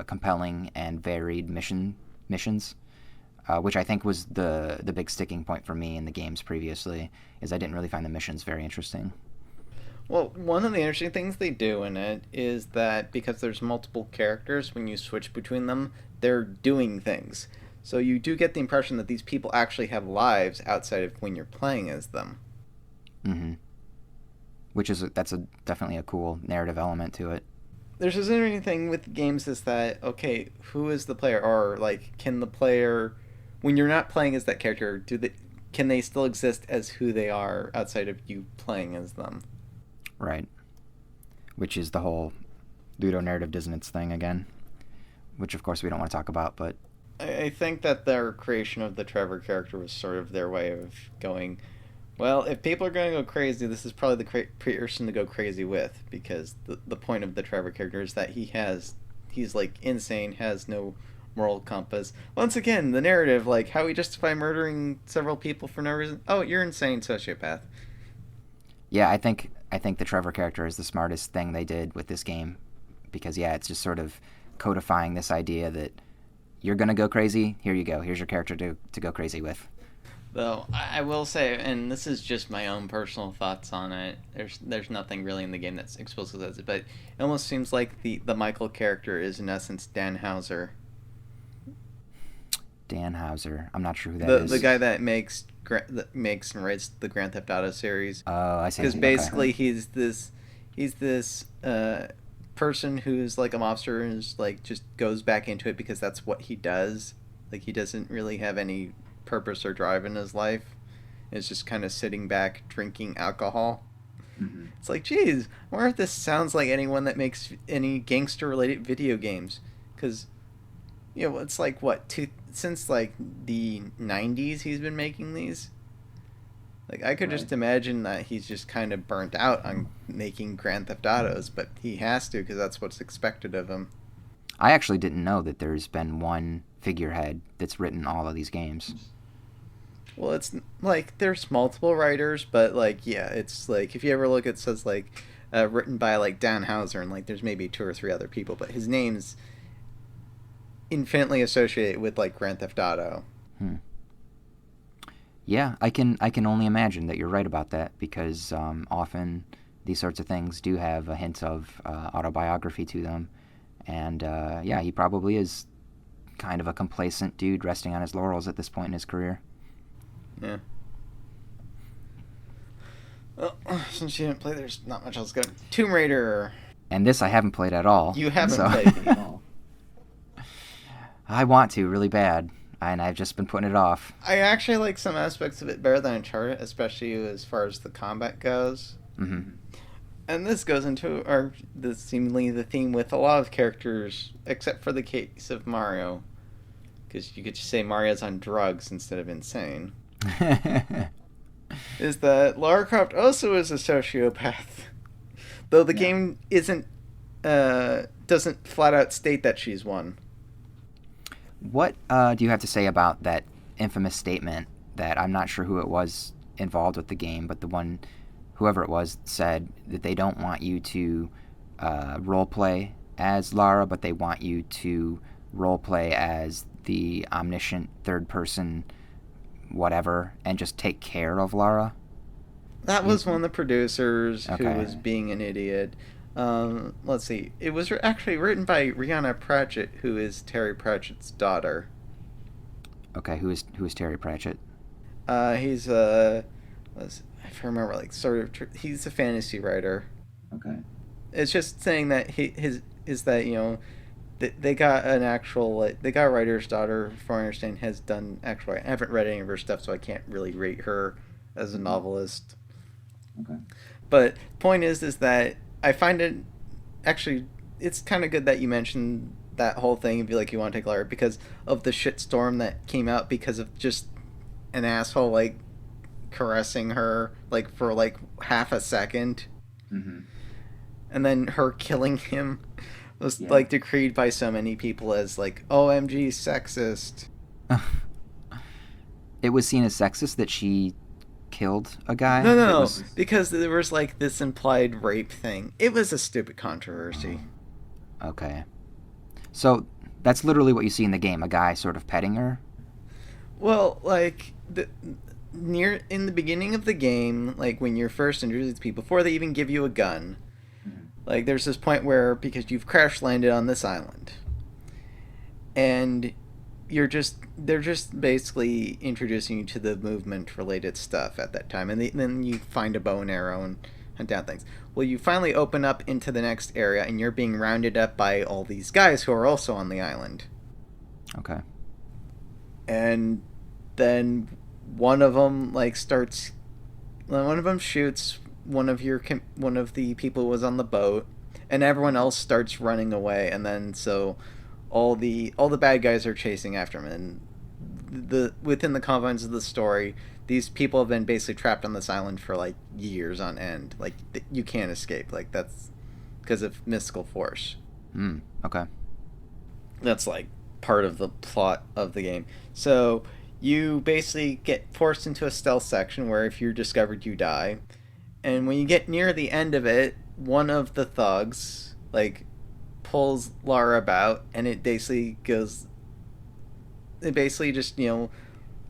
compelling and varied missions. Which I think was the big sticking point for me in the games previously, is I didn't really find the missions very interesting. Well, one of the interesting things they do in it is that because there's multiple characters, when you switch between them, they're doing things. So you do get the impression that these people actually have lives outside of when you're playing as them. Mm-hmm. That's definitely a cool narrative element to it. There's this interesting thing with games is that, okay, who is the player? Or, like, can the player... When you're not playing as that character, can they still exist as who they are outside of you playing as them? Right. Which is the whole ludonarrative dissonance thing again, which of course we don't want to talk about, but... I think that their creation of the Trevor character was sort of their way of going, well, if people are going to go crazy, this is probably the person to go crazy with, because the point of the Trevor character is that he's like insane, has no moral compass. Once again, the narrative, like how we justify murdering several people for no reason. Oh, you're insane, sociopath. Yeah, I think the Trevor character is the smartest thing they did with this game, because yeah, it's just sort of codifying this idea that you're gonna go crazy. Here you go. Here's your character to go crazy with. Though I will say, and this is just my own personal thoughts on it. There's nothing really in the game that's explicit as it, but it almost seems like the Michael character is in essence Dan Houser. Dan Houser. I'm not sure who that is. The guy that makes and writes the Grand Theft Auto series. Oh, I see. Because basically he's this person who's like a mobster and is like just goes back into it because that's what he does. Like he doesn't really have any purpose or drive in his life. It's just kind of sitting back drinking alcohol. Mm-hmm. It's like, geez, I wonder if this sounds like anyone that makes any gangster related video games, because you know it's like since like the 90s he's been making these. Like I could just imagine that he's just kind of burnt out on making Grand Theft Autos, but he has to because that's what's expected of him. I actually didn't know that there's been one figurehead that's written all of these games. Well, it's like there's multiple writers, but like yeah, it's like if you ever look, it says like written by like Dan Houser, and like there's maybe 2 or 3 other people, but his name's infinitely associated with like Grand Theft Auto. Yeah, I can only imagine that you're right about that, because often these sorts of things do have a hint of autobiography to them. And yeah, he probably is kind of a complacent dude resting on his laurels at this point in his career. Yeah. Well, since you didn't play, there's not much else good. Tomb Raider. And this I haven't played at all. You haven't played at all. I want to really bad, and I've just been putting it off. I actually like some aspects of it better than Uncharted, especially as far as the combat goes. Mm-hmm. And this goes into seemingly the theme with a lot of characters, except for the case of Mario, because you could just say Mario's on drugs instead of insane. Is that Lara Croft also is a sociopath, though the game doesn't flat out state that she's one. What do you have to say about that infamous statement that I'm not sure who it was involved with the game, but whoever it was said that they don't want you to roleplay as Lara, but they want you to roleplay as the omniscient third person whatever and just take care of Lara? That was one of the producers who Okay. was being an idiot. Let's see. It was actually written by Rihanna Pratchett, who is Terry Pratchett's daughter. Okay, who is Terry Pratchett? He's if I remember, like he's a fantasy writer. Okay. It's just saying that they got an actual they got a writer's daughter, from what I understand, has done actual. I haven't read any of her stuff, so I can't really rate her as a novelist. Okay. But point is that I find it actually it's kind of good that you mentioned that whole thing and be like you want to take Lara because of the shitstorm that came out because of just an asshole like caressing her like for like half a second, Mm-hmm. and then her killing him was like decreed by so many people as like OMG sexist. It was seen as sexist that she killed a guy? No, because there was like this implied rape thing. It was a stupid controversy. Okay. So that's literally what you see in the game, a guy sort of petting her? Well, like near in the beginning of the game, like when you're first introduced to people, before they even give you a gun, like there's this point where because you've crash landed on this island, and they're just basically introducing you to the movement related stuff at that time, and then you find a bow and arrow and hunt down things. Well, you finally open up into the next area, and you're being rounded up by all these guys who are also on the island. Okay. And then one of them shoots one of the people who was on the boat, and everyone else starts running away, and then so all the bad guys are chasing after him, and within the confines of the story, these people have been basically trapped on this island for like years on end. Like you can't escape. Like that's because of mystical force. Okay. That's like part of the plot of the game. So you basically get forced into a stealth section where if you're discovered, you die. And when you get near the end of it, one of the thugs like pulls Lara about, and it basically just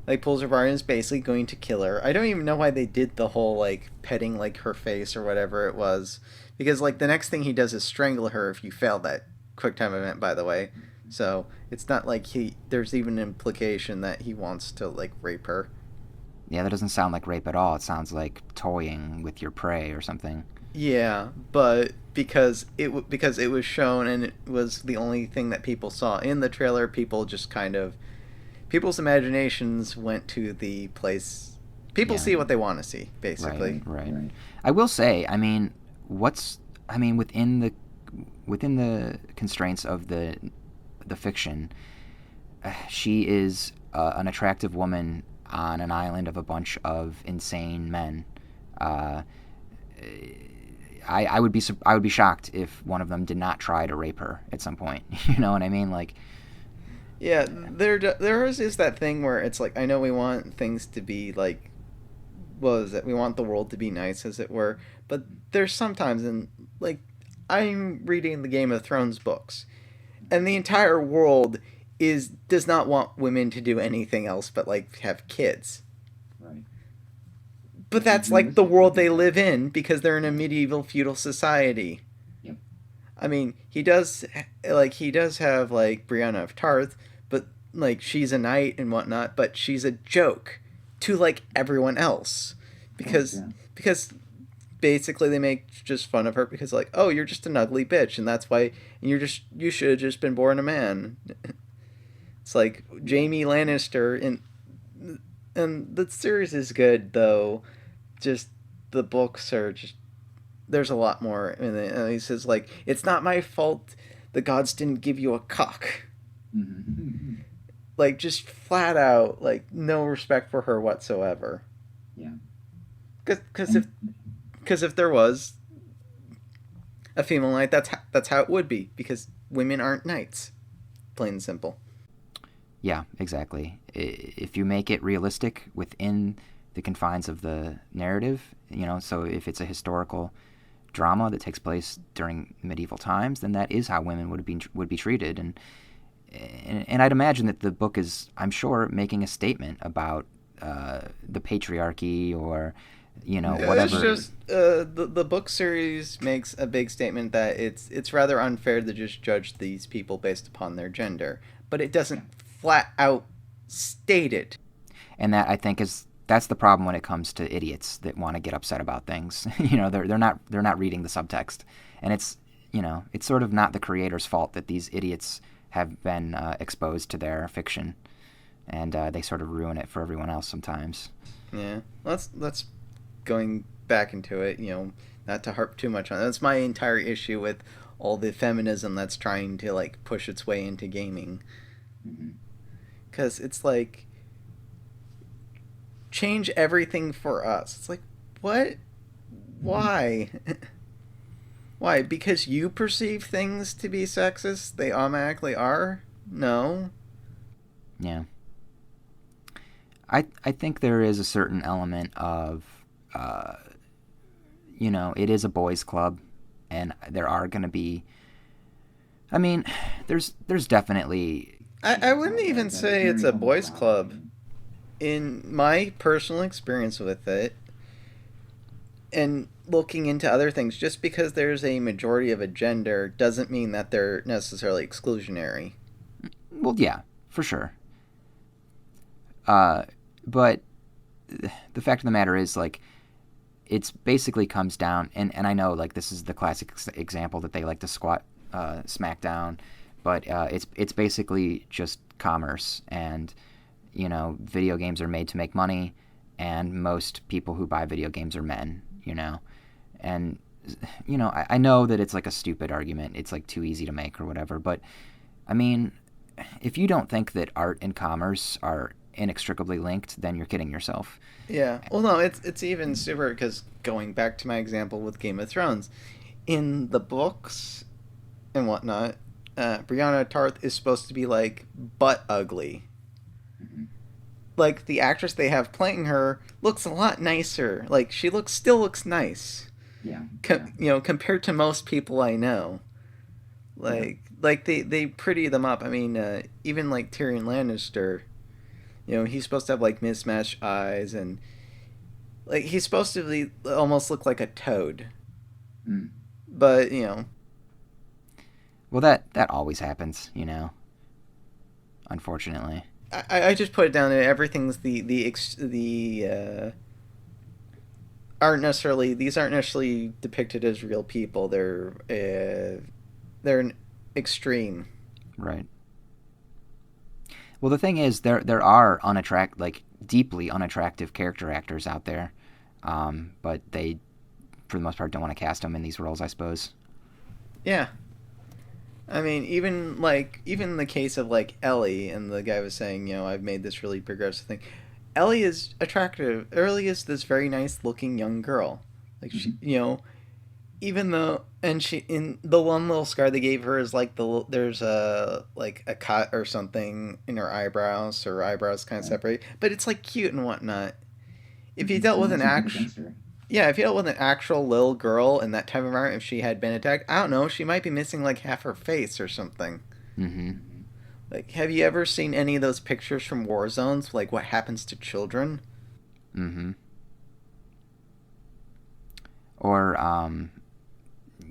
like pulls her apart and is basically going to kill her. I don't even know why they did the whole like petting like her face or whatever it was, because like the next thing he does is strangle her if you fail that quick time event, by the way. So it's not like there's even an implication that he wants to like rape her. Yeah, that doesn't sound like rape at all. It sounds like toying with your prey or something. Yeah, but because it was shown and it was the only thing that people saw in the trailer, people's imaginations went to the place. People see what they want to see, basically. Right. I will say, I mean, within the constraints of the fiction, she is an attractive woman on an island of a bunch of insane men. I would be shocked if one of them did not try to rape her at some point. You know what I mean? Like, Yeah, there is that thing where it's like, I know we want things to be like, what is it? We want the world to be nice, as it were. But there's sometimes, in like, I'm reading the Game of Thrones books, and the entire world does not want women to do anything else but like have kids. Right. But that's like the world they live in because they're in a medieval feudal society. Yep. I mean, he does have like Brianna of Tarth, but like she's a knight and whatnot, but she's a joke to like everyone else because Yeah. because basically they make just fun of her because like, oh, you're just an ugly bitch and that's why you should have just been born a man. It's like Jaime Lannister and the series is good though. Just the books are just, there's a lot more in it. And he says like, it's not my fault the gods didn't give you a cock. Mm-hmm. Like just flat out like no respect for her whatsoever. Yeah. Because if there was a female knight, that's how it would be because women aren't knights, plain and simple. yeah, exactly. If you make it realistic within the confines of the narrative, you know, so if it's a historical drama that takes place during medieval times, then that is how women would be treated, and I'd imagine that the book is, I'm sure, making a statement about the patriarchy or, you know, whatever. It's just the book series makes a big statement that it's rather unfair to just judge these people based upon their gender, but it doesn't flat out state it. And that, I think, that's the problem when it comes to idiots that want to get upset about things. You know, they're not reading the subtext, and it's, you know, it's sort of not the creator's fault that these idiots have been exposed to their fiction, and they sort of ruin it for everyone else sometimes. Yeah, let's going back into it. You know, not to harp too much on it. That's my entire issue with all the feminism that's trying to like push its way into gaming, because it's like, change everything for us. It's like, what? Why? Why? Because you perceive things to be sexist, they automatically are? No. Yeah. I think there is a certain element of, you know, it is a boys' club, and there are going to be, I mean, there's definitely... I wouldn't even say it's a boys' club. In my personal experience with it, and looking into other things, just because there's a majority of a gender doesn't mean that they're necessarily exclusionary. Well, yeah, for sure. But the fact of the matter is, like, it's basically comes down, and I know, like, this is the classic example that they like to smack down, but it's basically just commerce, and, you know, video games are made to make money, and most people who buy video games are men, you know, and, you know, I know that it's like a stupid argument, it's like too easy to make or whatever, but, I mean, if you don't think that art and commerce are inextricably linked, then you're kidding yourself. Yeah. Well, no, it's even super, because going back to my example with Game of Thrones, in the books and whatnot, Brianna Tarth is supposed to be like butt ugly. Like the actress they have playing her looks a lot nicer. Like she still looks nice. Yeah. You know, compared to most people I know. Like they pretty them up. I mean, even like Tyrion Lannister, you know, he's supposed to have like mismatched eyes, and like he's supposed to be almost look like a toad. But, you know, Well, that always happens, you know, unfortunately. I just put it down that everything's aren't necessarily depicted as real people. They're an extreme. Right. Well, the thing is, there are deeply unattractive character actors out there, but they, for the most part, don't want to cast them in these roles, I suppose. Yeah. I mean, even the case of like Ellie, and the guy was saying, you know, I've made this really progressive thing. Ellie is attractive. Ellie is this very nice looking young girl. Like she, you know, even though, and she, in the one little scar they gave her is like there's a like a cut or something in her eyebrows. Her eyebrows kind of Right. separate, but it's like cute and whatnot. If you Mm-hmm. dealt And with an that's nothing actual, against her. yeah, if you dealt with an actual little girl in that type of environment, if she had been attacked, I don't know, she might be missing like half her face or something. Mm-hmm. Mm-hmm. Like, have you ever seen any of those pictures from war zones? Like, what happens to children? Mm-hmm. Or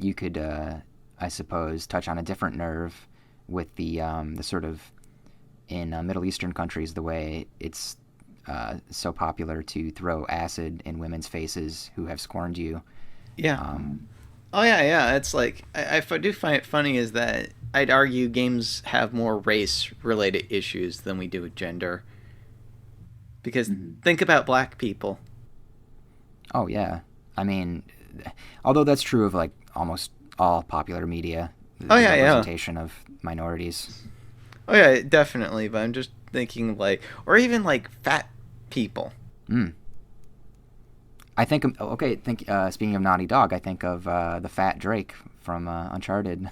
you could, I suppose, touch on a different nerve with the sort of in Middle Eastern countries the way it's so popular to throw acid in women's faces who have scorned you. Yeah. Um, Oh yeah, yeah. It's like I do find it funny is that I'd argue games have more race-related issues than we do with gender. Because Mm-hmm. think about black people. oh yeah, I mean, although that's true of like almost all popular media, Oh the yeah, yeah. representation of minorities. Oh yeah, definitely. But I'm just thinking like, or even like fat people. Mm. I think okay. Speaking of Naughty Dog, I think of the Fat Drake from Uncharted.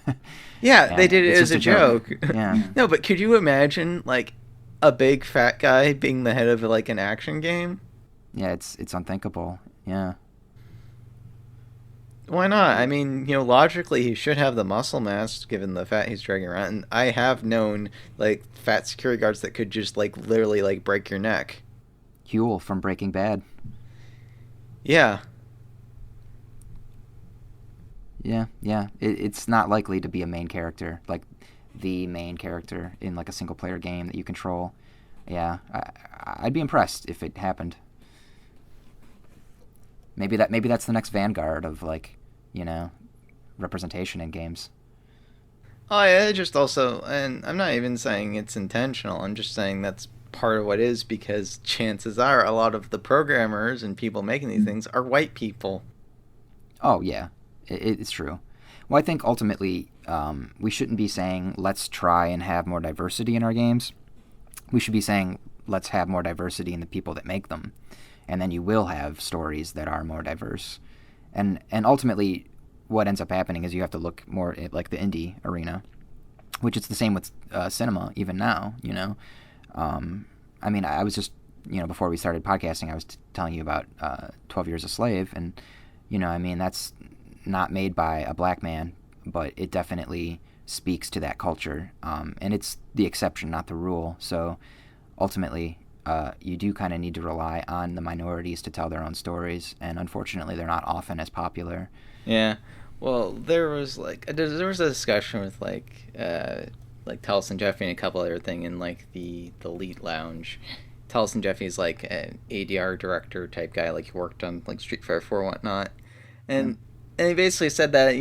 Yeah, they And did it it's as just a joke. Yeah. No, but could you imagine like a big fat guy being the head of like an action game? Yeah, it's unthinkable. Yeah. Why not? I mean, logically he should have the muscle mass given the fat he's dragging around. And I have known like fat security guards that could just like literally like break your neck. Huel from Breaking Bad. Yeah. Yeah, yeah. It's not likely to be a main character, like the main character in like a single player game that you control. Yeah, I'd be impressed if it happened. Maybe that's the next vanguard of like, you know, representation in games. Oh yeah, it just also, and I'm not even saying it's intentional. I'm just saying that's part of what is because chances are a lot of the programmers and people making these things are white people. Oh yeah, it's true. Well, I think ultimately we shouldn't be saying let's try and have more diversity in our games. We should be saying let's have more diversity in the people that make them, and then you will have stories that are more diverse. And ultimately, what ends up happening is you have to look more at like the indie arena, which is the same with cinema even now. You know, I mean, I was just before we started podcasting, I was telling you about 12 Years a Slave, and I mean that's not made by a black man, but it definitely speaks to that culture, and it's the exception, not the rule. So ultimately, you do kind of need to rely on the minorities to tell their own stories, and unfortunately, they're not often as popular. Yeah. Well, there was there was a discussion with like Tellis and Jeffy and a couple other thing in like the Elite Lounge. Tellis and Jeffy is like an ADR director type guy, like he worked on like Street Fighter 4 and whatnot, and he basically said that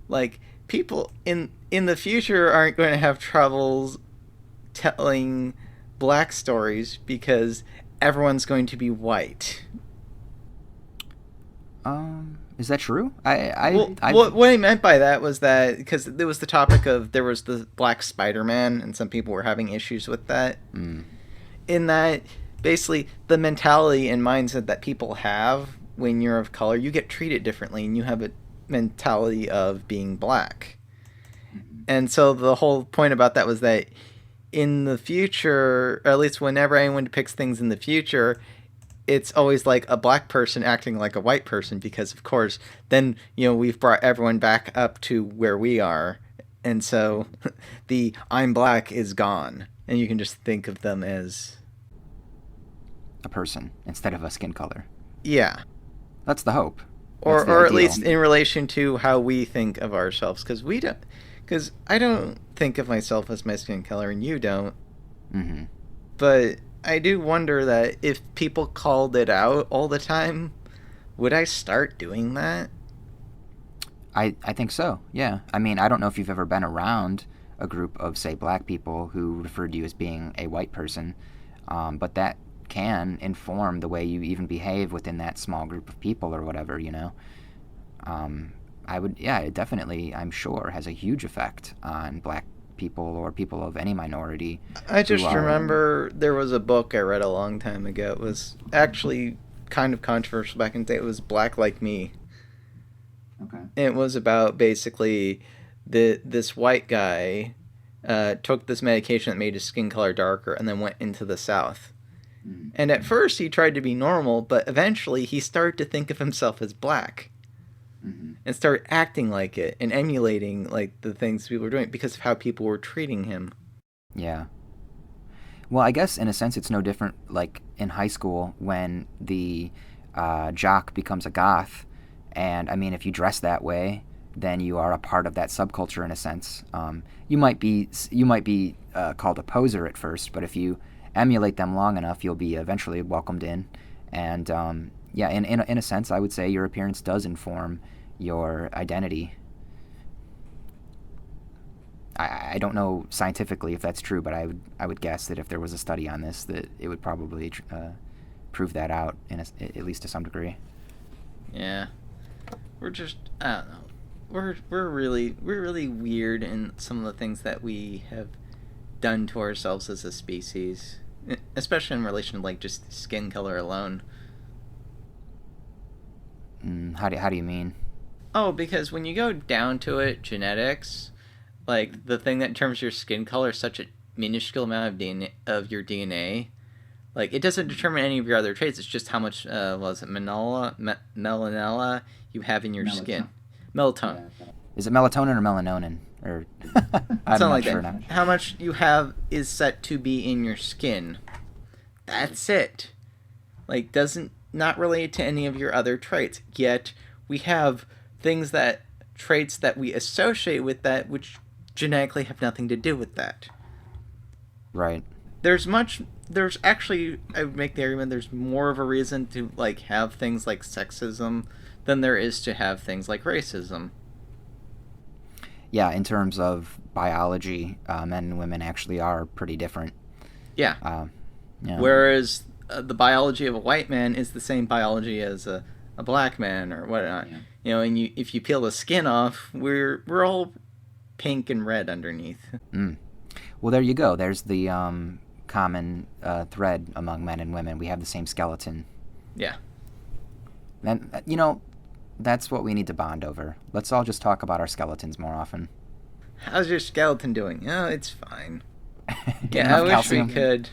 like people in the future aren't going to have troubles telling black stories because everyone's going to be white. Is that true? Well, what he meant by that was that because there was the topic of there was the Black Spider-Man, and some people were having issues with that. In that, basically, the mentality and mindset that people have when you're of color, you get treated differently, and you have a mentality of being black. And so the whole point about that was that in the future, or at least whenever anyone depicts things in the future, it's always like a black person acting like a white person because, of course, then, we've brought everyone back up to where we are. And so the I'm black is gone. And you can just think of them as a person instead of a skin color. Yeah. That's the hope. Or at least in relation to how we think of ourselves. Because I don't think of myself as my skin color and you don't. Mm-hmm. But I do wonder that if people called it out all the time, would I start doing that? I think so, yeah. I mean, I don't know if you've ever been around a group of, say, black people who referred to you as being a white person, but that can inform the way you even behave within that small group of people or whatever, it definitely, I'm sure, has a huge effect on black people or people of any minority. I just remember there was a book I read a long time ago. It was actually kind of controversial back in the day. It was Black Like Me. Okay. It was about basically this white guy took this medication that made his skin color darker and then went into the South. Mm. And at first he tried to be normal, but eventually he started to think of himself as black Mm-hmm. and started acting like it and emulating like the things people were doing because of how people were treating him. Yeah. Well, I guess in a sense it's no different like in high school when the jock becomes a goth. And I mean, if you dress that way, then you are a part of that subculture in a sense. You might be called a poser at first, but if you emulate them long enough, you'll be eventually welcomed in. And yeah, in a sense, I would say your appearance does inform your identity. I don't know scientifically if that's true, but I would guess that if there was a study on this, that it would probably prove that out at least to some degree. Yeah, we're just I don't know. We're really weird in some of the things that we have done to ourselves as a species, especially in relation to like just skin color alone. How do you mean? Oh, because when you go down to it, genetics, like the thing that determines your skin color is such a minuscule amount of your DNA. Like it doesn't determine any of your other traits. It's just how much melanella you have in your skin. Melatonin. Yeah. Is it melatonin or melanonin? Or I'm Something not like sure that. now. How much you have is set to be in your skin. That's it. Like doesn't not relate to any of your other traits. Yet we have traits that we associate with that which genetically have nothing to do with that. Right. There's actually, I would make the argument there's more of a reason to like have things like sexism than there is to have things like racism. Yeah, in terms of biology, men and women actually are pretty different. Yeah. Yeah. Whereas the biology of a white man is the same biology as a black man or whatnot. Yeah. You know, and if you peel the skin off, we're all pink and red underneath. Well, there you go. There's the common thread among men and women. We have the same skeleton. Yeah. And, that's what we need to bond over. Let's all just talk about our skeletons more often. How's your skeleton doing? Oh, it's fine. Get Yeah, I enough wish calcium? we could.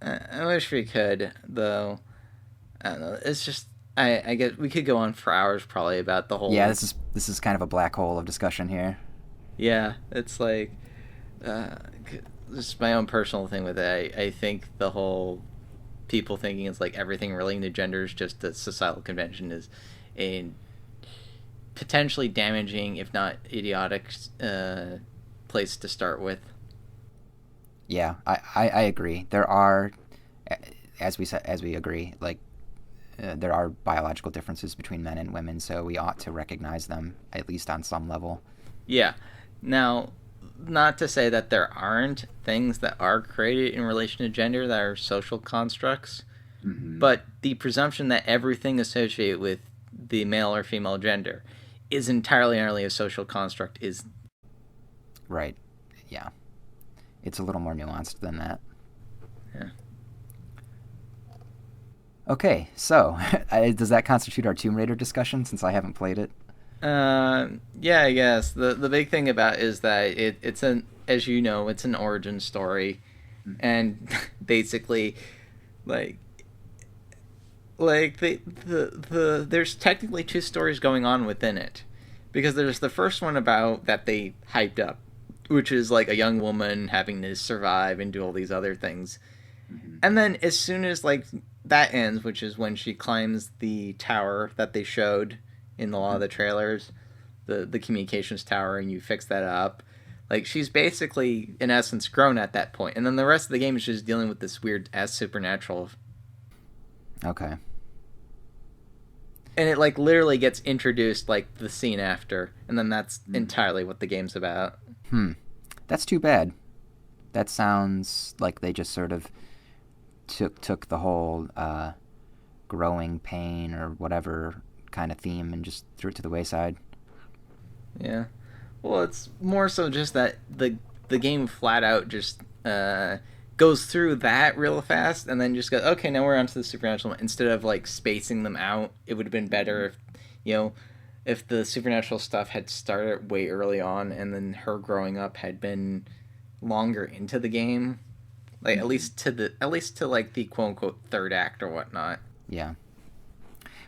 I wish we could, though. I don't know. It's just I guess we could go on for hours probably about the whole. Yeah, this is kind of a black hole of discussion here. Yeah, it's like just my own personal thing with it. I think the whole people thinking it's like everything relating to gender is just a societal convention is a potentially damaging, if not idiotic, place to start with. Yeah, I agree. There are, as we agree, like there are biological differences between men and women, so we ought to recognize them at least on some level. Yeah. Now, not to say that there aren't things that are created in relation to gender that are social constructs, Mm-hmm. but the presumption that everything associated with the male or female gender is entirely and utterly a social construct is... Right. Yeah. It's a little more nuanced than that. Yeah. Okay, so does that constitute our Tomb Raider discussion since I haven't played it? Yeah, I guess. The big thing about it is that it's as you know, it's an origin story. Mm-hmm. And basically, like there's technically two stories going on within it. Because there's the first one about that they hyped up, which is like a young woman having to survive and do all these other things. Mm-hmm. And then as soon as like that ends, which is when she climbs the tower that they showed in a lot of the trailers, the communications tower, and you fix that up, like she's basically in essence grown at that point. And then the rest of the game is just dealing with this weird ass supernatural. Okay. And it like literally gets introduced like the scene after, and then that's entirely what the game's about. That's too bad. That sounds like they just sort of took the whole growing pain or whatever kind of theme and just threw it to the wayside. Yeah. Well, it's more so just that the game flat out just goes goes through that real fast and then just goes, okay, now we're on to the supernatural. Instead of like spacing them out, it would have been better if, you know, if the supernatural stuff had started way early on and then her growing up had been longer into the game, like at least to like the quote unquote third act or whatnot. Yeah.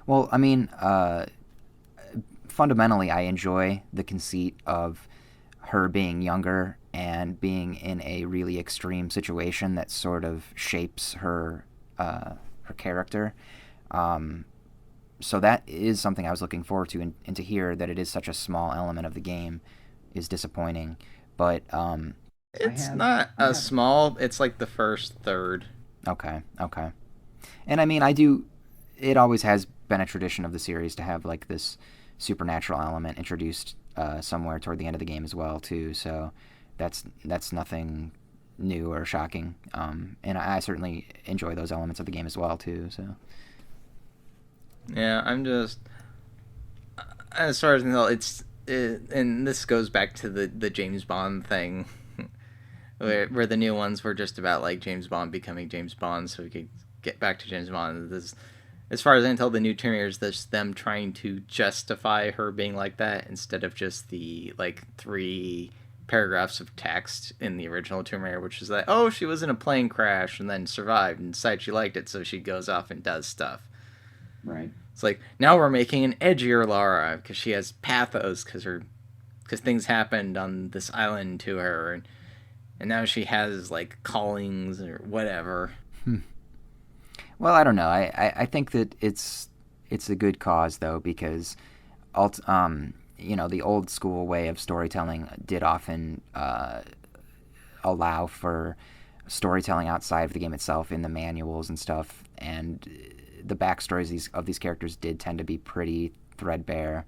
Well, I mean, fundamentally, I enjoy the conceit of her being younger and being in a really extreme situation that sort of shapes her character. So that is something I was looking forward to, and to hear that it is such a small element of the game is disappointing. But it's not a small. It's like the first third. Okay. And I mean, it always has been a tradition of the series to have like this supernatural element introduced somewhere toward the end of the game as well too. So that's nothing new or shocking. And I certainly enjoy those elements of the game as well too. So yeah, I'm just, as far as I know, and this goes back to the James Bond thing, where the new ones were just about like James Bond becoming James Bond, so we could get back to James Bond. This, as far as I can tell, the new Tomb Raider is just them trying to justify her being like that instead of just the like 3 paragraphs of text in the original Tomb Raider, which is like, oh, she was in a plane crash and then survived and decided she liked it, so she goes off and does stuff. Right. It's like, now we're making an edgier Lara because she has pathos because things happened on this island to her, and now she has like callings or whatever. Well, I don't know. I think that it's a good cause though, because the old school way of storytelling did often allow for storytelling outside of the game itself in the manuals and stuff, and the backstories of these characters did tend to be pretty threadbare,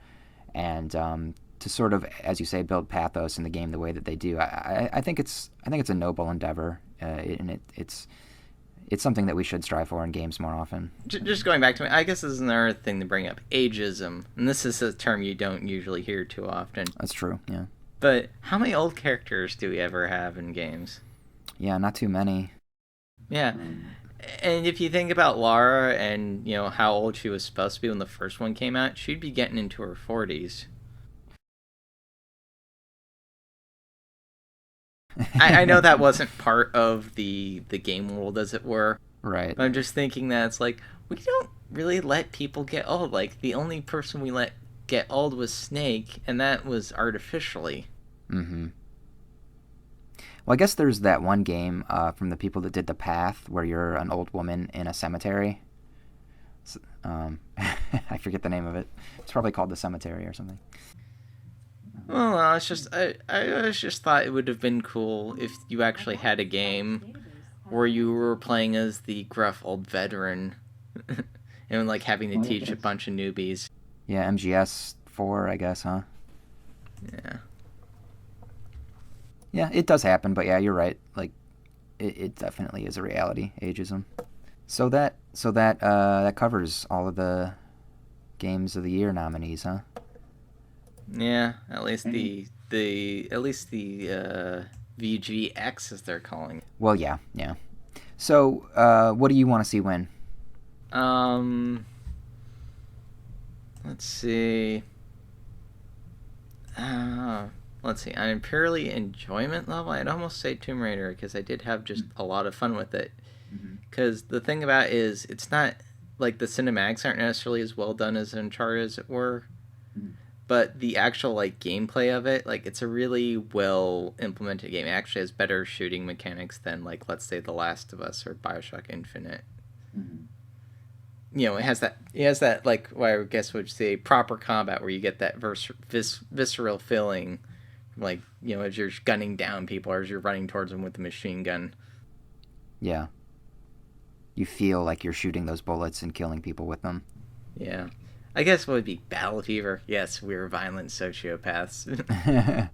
and to sort of, as you say, build pathos in the game the way that they do, I think it's a noble endeavor, and it's something that we should strive for in games more often. Just going back to me, I guess this is another thing to bring up, ageism, and this is a term you don't usually hear too often. That's true, yeah. But how many old characters do we ever have in games? Yeah, not too many. Yeah. And if you think about Lara and, how old she was supposed to be when the first one came out, she'd be getting into her 40s. I know that wasn't part of the game world, as it were. Right. But I'm just thinking that it's like, we don't really let people get old. Like, the only person we let get old was Snake, and that was artificially. Mm-hmm. Well, I guess there's that one game from the people that did The Path where you're an old woman in a cemetery. I forget the name of it. It's probably called The Cemetery or something. Well, I just thought it would have been cool if you actually had a game where you were playing as the gruff old veteran and like having to teach a bunch of newbies. Yeah, MGS 4, I guess, huh? Yeah. Yeah, it does happen, but yeah, you're right. Like, it definitely is a reality, ageism. So that covers all of the Games of the Year nominees, huh? Yeah, at least the VGX, as they're calling it. Well, yeah. So, what do you want to see win? Let's see. Let's see. On a purely enjoyment level, I'd almost say Tomb Raider, because I did have just a lot of fun with it. Because the thing about it is, it's not like the cinematics aren't necessarily as well done as Uncharted, as it were. But the actual like gameplay of it, like, it's a really well implemented game. It actually has better shooting mechanics than, like, let's say The Last of Us or BioShock Infinite. It has that like, what I guess would say proper combat where you get that visceral feeling, like, as you're gunning down people or as you're running towards them with the machine gun. Yeah. You feel like you're shooting those bullets and killing people with them. Yeah. I guess what would be Battle Fever? Yes, we're violent sociopaths.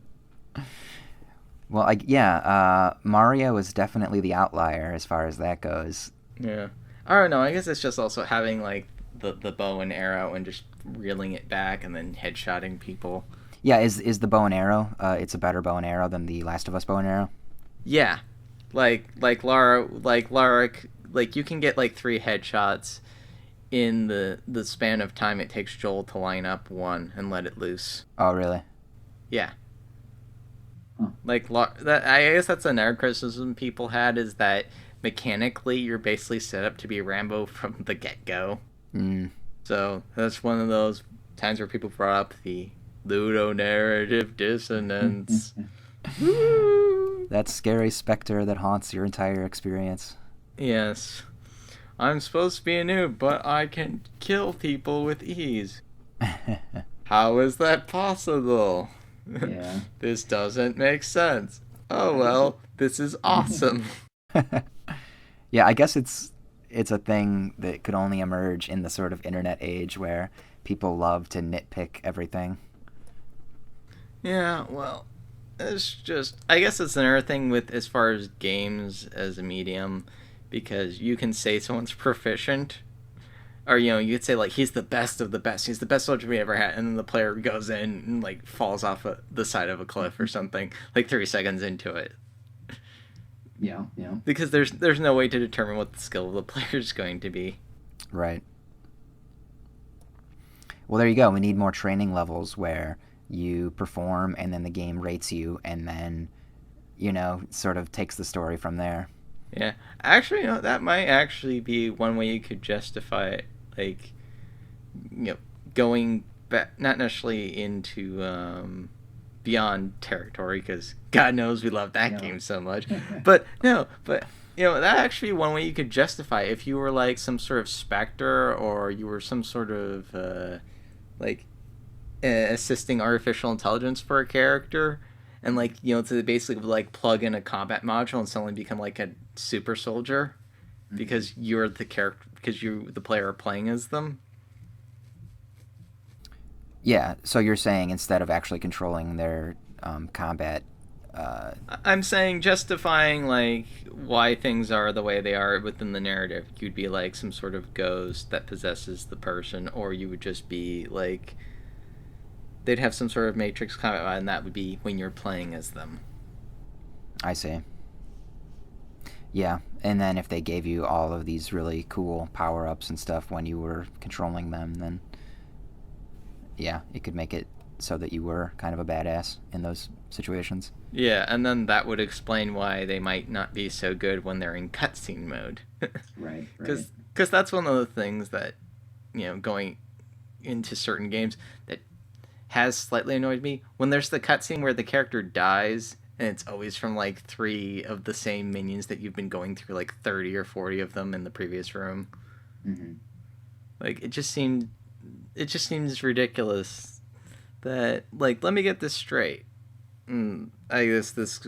Well, Mario is definitely the outlier as far as that goes. Yeah. I don't know, I guess it's just also having, like, the bow and arrow and just reeling it back and then headshotting people. Yeah, is the bow and arrow, it's a better bow and arrow than the Last of Us bow and arrow? Yeah. like you can get like 3 headshots in the span of time it takes Joel to line up one and let it loose. Oh, really? Yeah. Huh. Like that, I guess that's another criticism people had, is that mechanically you're basically set up to be Rambo from the get-go. Mm. So that's one of those times where people brought up the ludonarrative dissonance. Woo! That scary specter that haunts your entire experience. Yes. I'm supposed to be a noob, but I can kill people with ease. How is that possible? Yeah. This doesn't make sense. Oh well, this is awesome. Yeah, I guess it's a thing that could only emerge in the sort of internet age where people love to nitpick everything. Yeah, well, it's just, I guess it's another thing with as far as games as a medium, because you can say someone's proficient, or you could say like he's the best of the best, he's the best soldier we ever had, and then the player goes in and like falls off the side of a cliff or something like 3 seconds into it. Yeah. Because there's no way to determine what the skill of the player is going to be. Right. Well, there you go. We need more training levels where you perform and then the game rates you and then, sort of takes the story from there. Yeah. Actually, that might actually be one way you could justify it. Like, going back, not necessarily into Beyond territory, because God knows we love that game so much. But that actually one way you could justify it, if you were like some sort of Spectre, or you were some sort of assisting artificial intelligence for a character, and to basically like plug in a combat module and suddenly become like a super soldier, because you're the character, because you the player are playing as them. Yeah, so you're saying instead of actually controlling their combat... I'm saying justifying like why things are the way they are within the narrative. You'd be like some sort of ghost that possesses the person, or you would just be like... They'd have some sort of Matrix combat, and that would be when you're playing as them. I see. Yeah, and then if they gave you all of these really cool power-ups and stuff when you were controlling them, then... Yeah, it could make it so that you were kind of a badass in those situations. Yeah, and then that would explain why they might not be so good when they're in cutscene mode. Right. Because that's one of the things that, going into certain games that has slightly annoyed me. When there's the cutscene where the character dies, and it's always from like 3 of the same minions that you've been going through, like 30 or 40 of them in the previous room. Mm-hmm. Like, it just seems ridiculous that, like, let me get this straight. I guess this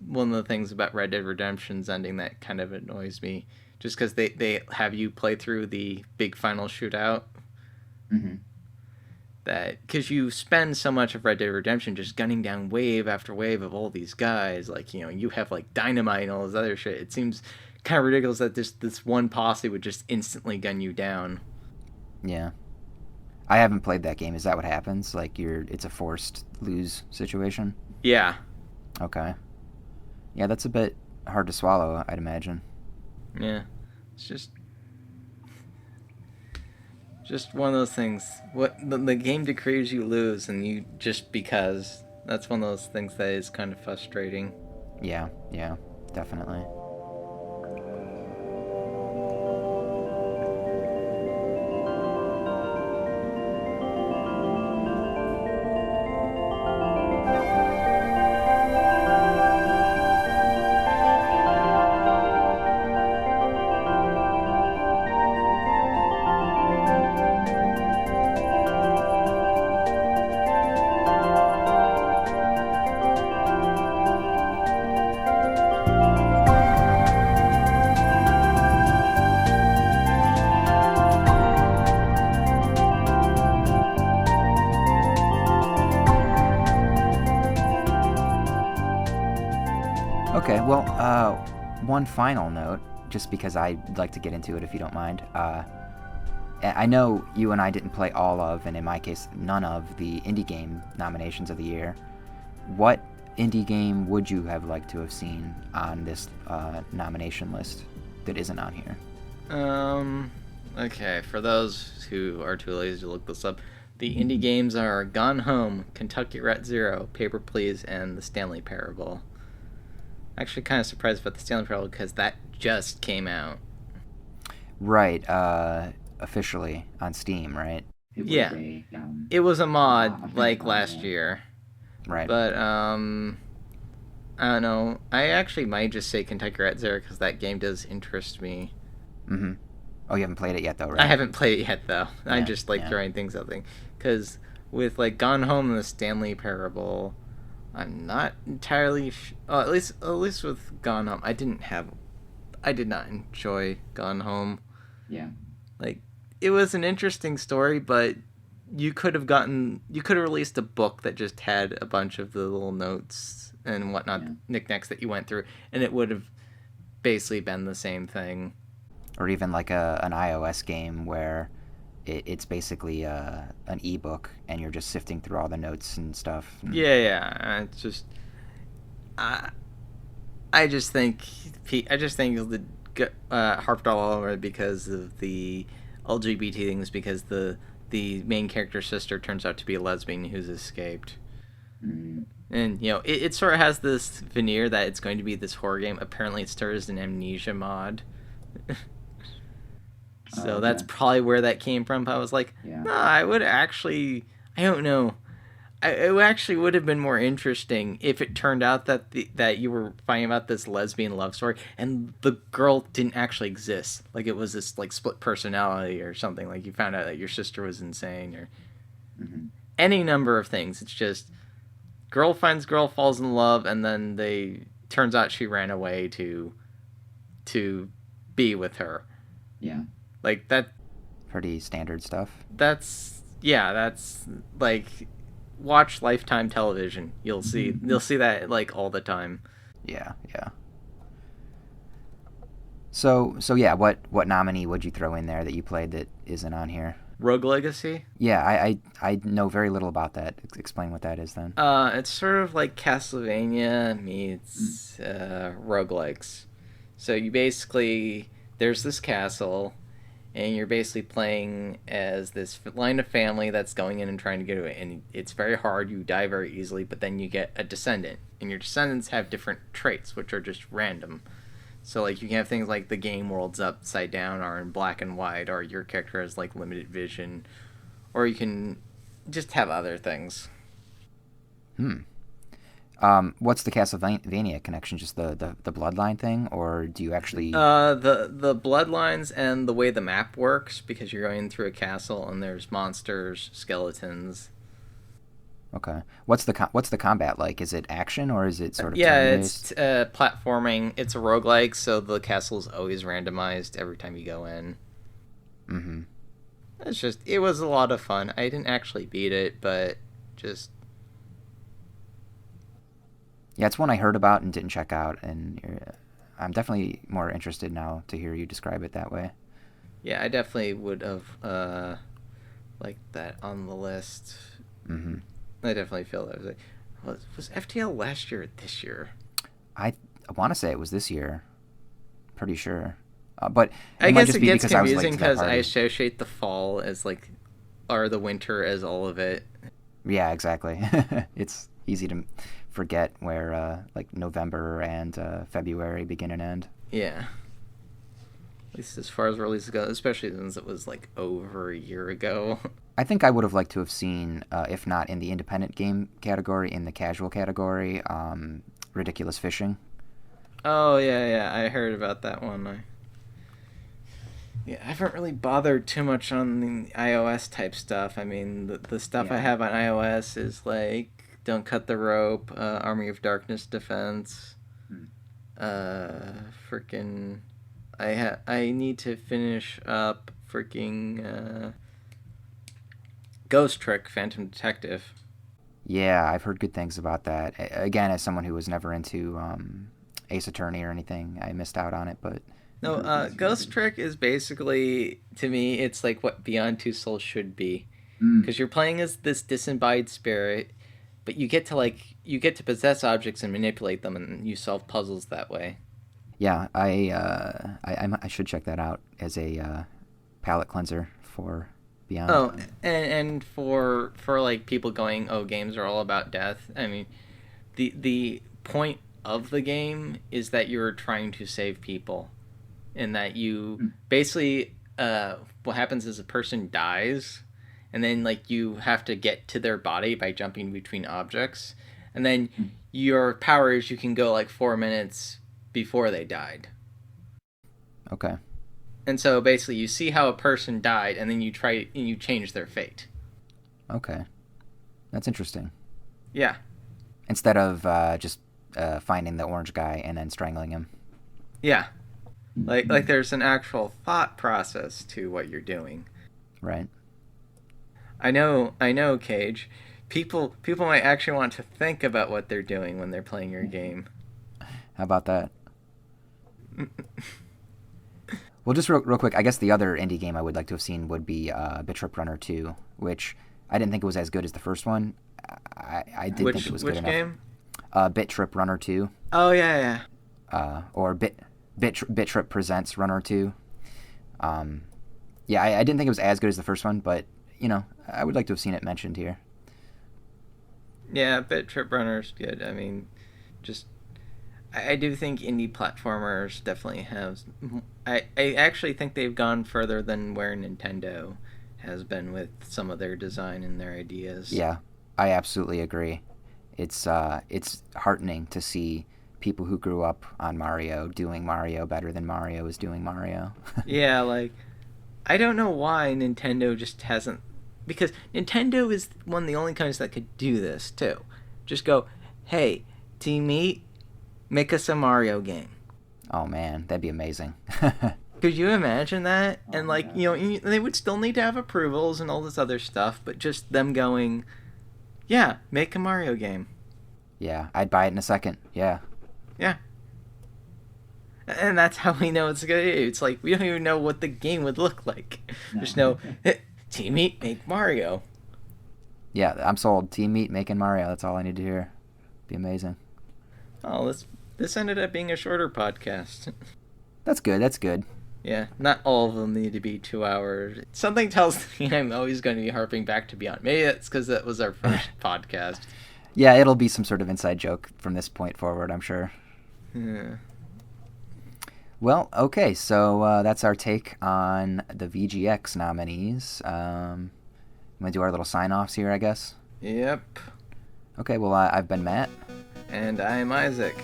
one of the things about Red Dead Redemption's ending that kind of annoys me, just because they have you play through the big final shootout. Mm-hmm. That, because you spend so much of Red Dead Redemption just gunning down wave after wave of all these guys, like, you have like dynamite and all this other shit. It seems kind of ridiculous that this one posse would just instantly gun you down. Yeah. I haven't played that game. Is that what happens? Like, it's a forced lose situation? Yeah. Okay. Yeah, that's a bit hard to swallow, I'd imagine. Yeah. It's just one of those things. What the game decrees you lose, and you just because. That's one of those things that is kind of frustrating. Yeah, definitely. Okay, well, one final note, just because I'd like to get into it if you don't mind. I know you and I didn't play all of, and in my case, none of the indie game nominations of the year. What indie game would you have liked to have seen on this nomination list that isn't on here? Okay, for those who are too lazy to look this up, the indie games are Gone Home, Kentucky Route Zero, Paper Please, and The Stanley Parable. Actually kind of surprised about The Stanley Parable because that just came out. Right, officially on Steam, right? Yeah. It was a mod like last year. Right. But, I don't know. I actually might just say Kentucky Route Zero because that game does interest me. Mm-hmm. Oh, you haven't played it yet, though, right? I haven't played it yet, though. Yeah, I'm just, throwing things out there. Because with, Gone Home and The Stanley Parable, I'm not entirely... at least with Gone Home, I did not enjoy Gone Home. Yeah. It was an interesting story, but you could have released a book that just had a bunch of the little notes and whatnot, knickknacks that you went through, and it would have basically been the same thing. Or even like an iOS game where it's basically an ebook and you're just sifting through all the notes and stuff. Yeah. It's just, I just think the harped all over it because of the LGBT things, because the main character's sister turns out to be a lesbian who's escaped. Mm. And, it sort of has this veneer that it's going to be this horror game. Apparently it stars an Amnesia mod. So okay. that's probably where that came from. But I was like, no, I don't know. It actually would have been more interesting if it turned out that you were finding about this lesbian love story and the girl didn't actually exist. It was this split personality or something. You found out that your sister was insane or any number of things. It's just girl finds girl, falls in love, and then turns out she ran away to be with her. Yeah. That. Pretty standard stuff. That's watch Lifetime television. You'll see that all the time. Yeah. So yeah, what nominee would you throw in there that you played that isn't on here? Rogue Legacy? Yeah, I know very little about that. Explain what that is then. It's sort of like Castlevania meets roguelikes. So you basically, there's this castle, and you're basically playing as this line of family that's going in and trying to get away. And it's very hard. You die very easily, but then you get a descendant. And your descendants have different traits, which are just random. So, you can have things like the game world's upside down or in black and white, or your character has, limited vision. Or you can just have other things. What's the Castlevania connection? Just the bloodline thing, or do you actually? The bloodlines and the way the map works, because you're going through a castle and there's monsters, skeletons. Okay. What's the combat like? Is it action or is it sort of? Yeah, it's platforming. It's a roguelike, so the castle's always randomized every time you go in. Mm-hmm. It was a lot of fun. I didn't actually beat it, but just. Yeah, it's one I heard about and didn't check out, and I'm definitely more interested now to hear you describe it that way. Yeah, I definitely would have liked that on the list. Mm-hmm. I definitely feel that was FTL last year or this year? I want to say it was this year. Pretty sure, but I guess it gets because confusing because I associate the fall as or the winter as all of it. Yeah, exactly. It's easy to forget where November and February begin and end. Yeah. At least as far as releases go, especially since it was over a year ago. I think I would have liked to have seen, if not in the independent game category, in the casual category, Ridiculous Fishing. Oh, yeah, I heard about that one. I haven't really bothered too much on the iOS type stuff. I mean, the stuff I have on iOS is Don't Cut the Rope, Army of Darkness Defense, freaking... I need to finish up freaking Ghost Trick, Phantom Detective. Yeah, I've heard good things about that. Again, as someone who was never into Ace Attorney or anything, I missed out on it, but... No, Ghost Trick is basically, to me, it's what Beyond Two Souls should be. Because you're playing as this disembodied spirit, but you get to possess objects and manipulate them, and you solve puzzles that way. Yeah, I should check that out as a palate cleanser for Beyond. Oh, and for like people going, oh, games are all about death. I mean, the point of the game is that you're trying to save people, and that you basically what happens is a person dies, and then like you have to get to their body by jumping between objects, and then your power is you can go like 4 minutes before they died. Okay. And so basically you see how a person died, and then you try and you change their fate. Okay. That's interesting. Yeah. Instead of just finding the orange guy and then strangling him. Yeah. Like there's an actual thought process to what you're doing. Right. I know, Cage. People might actually want to think about what they're doing when they're playing your game. How about that? Well, just real quick, I guess the other indie game I would like to have seen would be Bit Trip Runner 2, which I didn't think it was as good as the first one. I did think it was good enough. Which game? Bit Trip Runner 2. Oh, yeah. Or Bit Trip Presents Runner 2. Yeah, I didn't think it was as good as the first one, but, I would like to have seen it mentioned here. Yeah, Bit Trip Runner's good. I mean, I do think indie platformers definitely have... I actually think they've gone further than where Nintendo has been with some of their design and their ideas. Yeah, I absolutely agree. It's heartening to see people who grew up on Mario doing Mario better than Mario is doing Mario. Yeah, like, I don't know why Nintendo just hasn't... Because Nintendo is one of the only companies that could do this, too. Just go, hey, Team Eat, make us a Mario game. Oh, man, that'd be amazing. Could you imagine that? And, like, they would still need to have approvals and all this other stuff, but just them going, yeah, make a Mario game. Yeah, I'd buy it in a second. Yeah. Yeah. And that's how we know it's good. It's like, we don't even know what the game would look like. Just know, Team Eat, make Mario. Yeah, I'm sold. Team Meat making Mario. That's all I need to hear. Be amazing. Oh, this ended up being a shorter podcast. That's good. Yeah, not all of them need to be 2 hours. Something tells me I'm always going to be harping back to Beyond. Maybe that's because that was our first podcast. Yeah, it'll be some sort of inside joke from this point forward, I'm sure. Yeah. Well, okay, so that's our take on the VGX nominees. I'm going to do our little sign-offs here, I guess. Yep. Okay, well, I've been Matt. And I'm Isaac.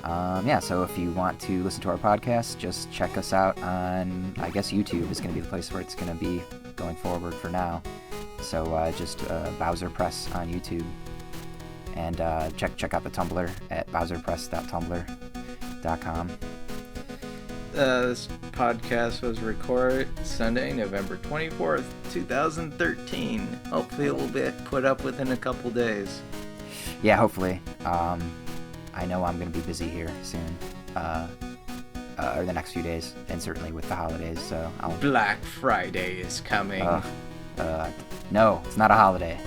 Yeah, so if you want to listen to our podcast, just check us out on, I guess YouTube is going to be the place where it's going to be going forward for now. So just Bowser Press on YouTube. And check out the Tumblr at bowserpress.tumblr.com. This podcast was recorded Sunday, November 24th, 2013. Hopefully it will be put up within a couple days. Yeah, hopefully. I know I'm going to be busy here soon, or the next few days, and certainly with the holidays, so I'll... Black Friday is coming. No, it's not a holiday.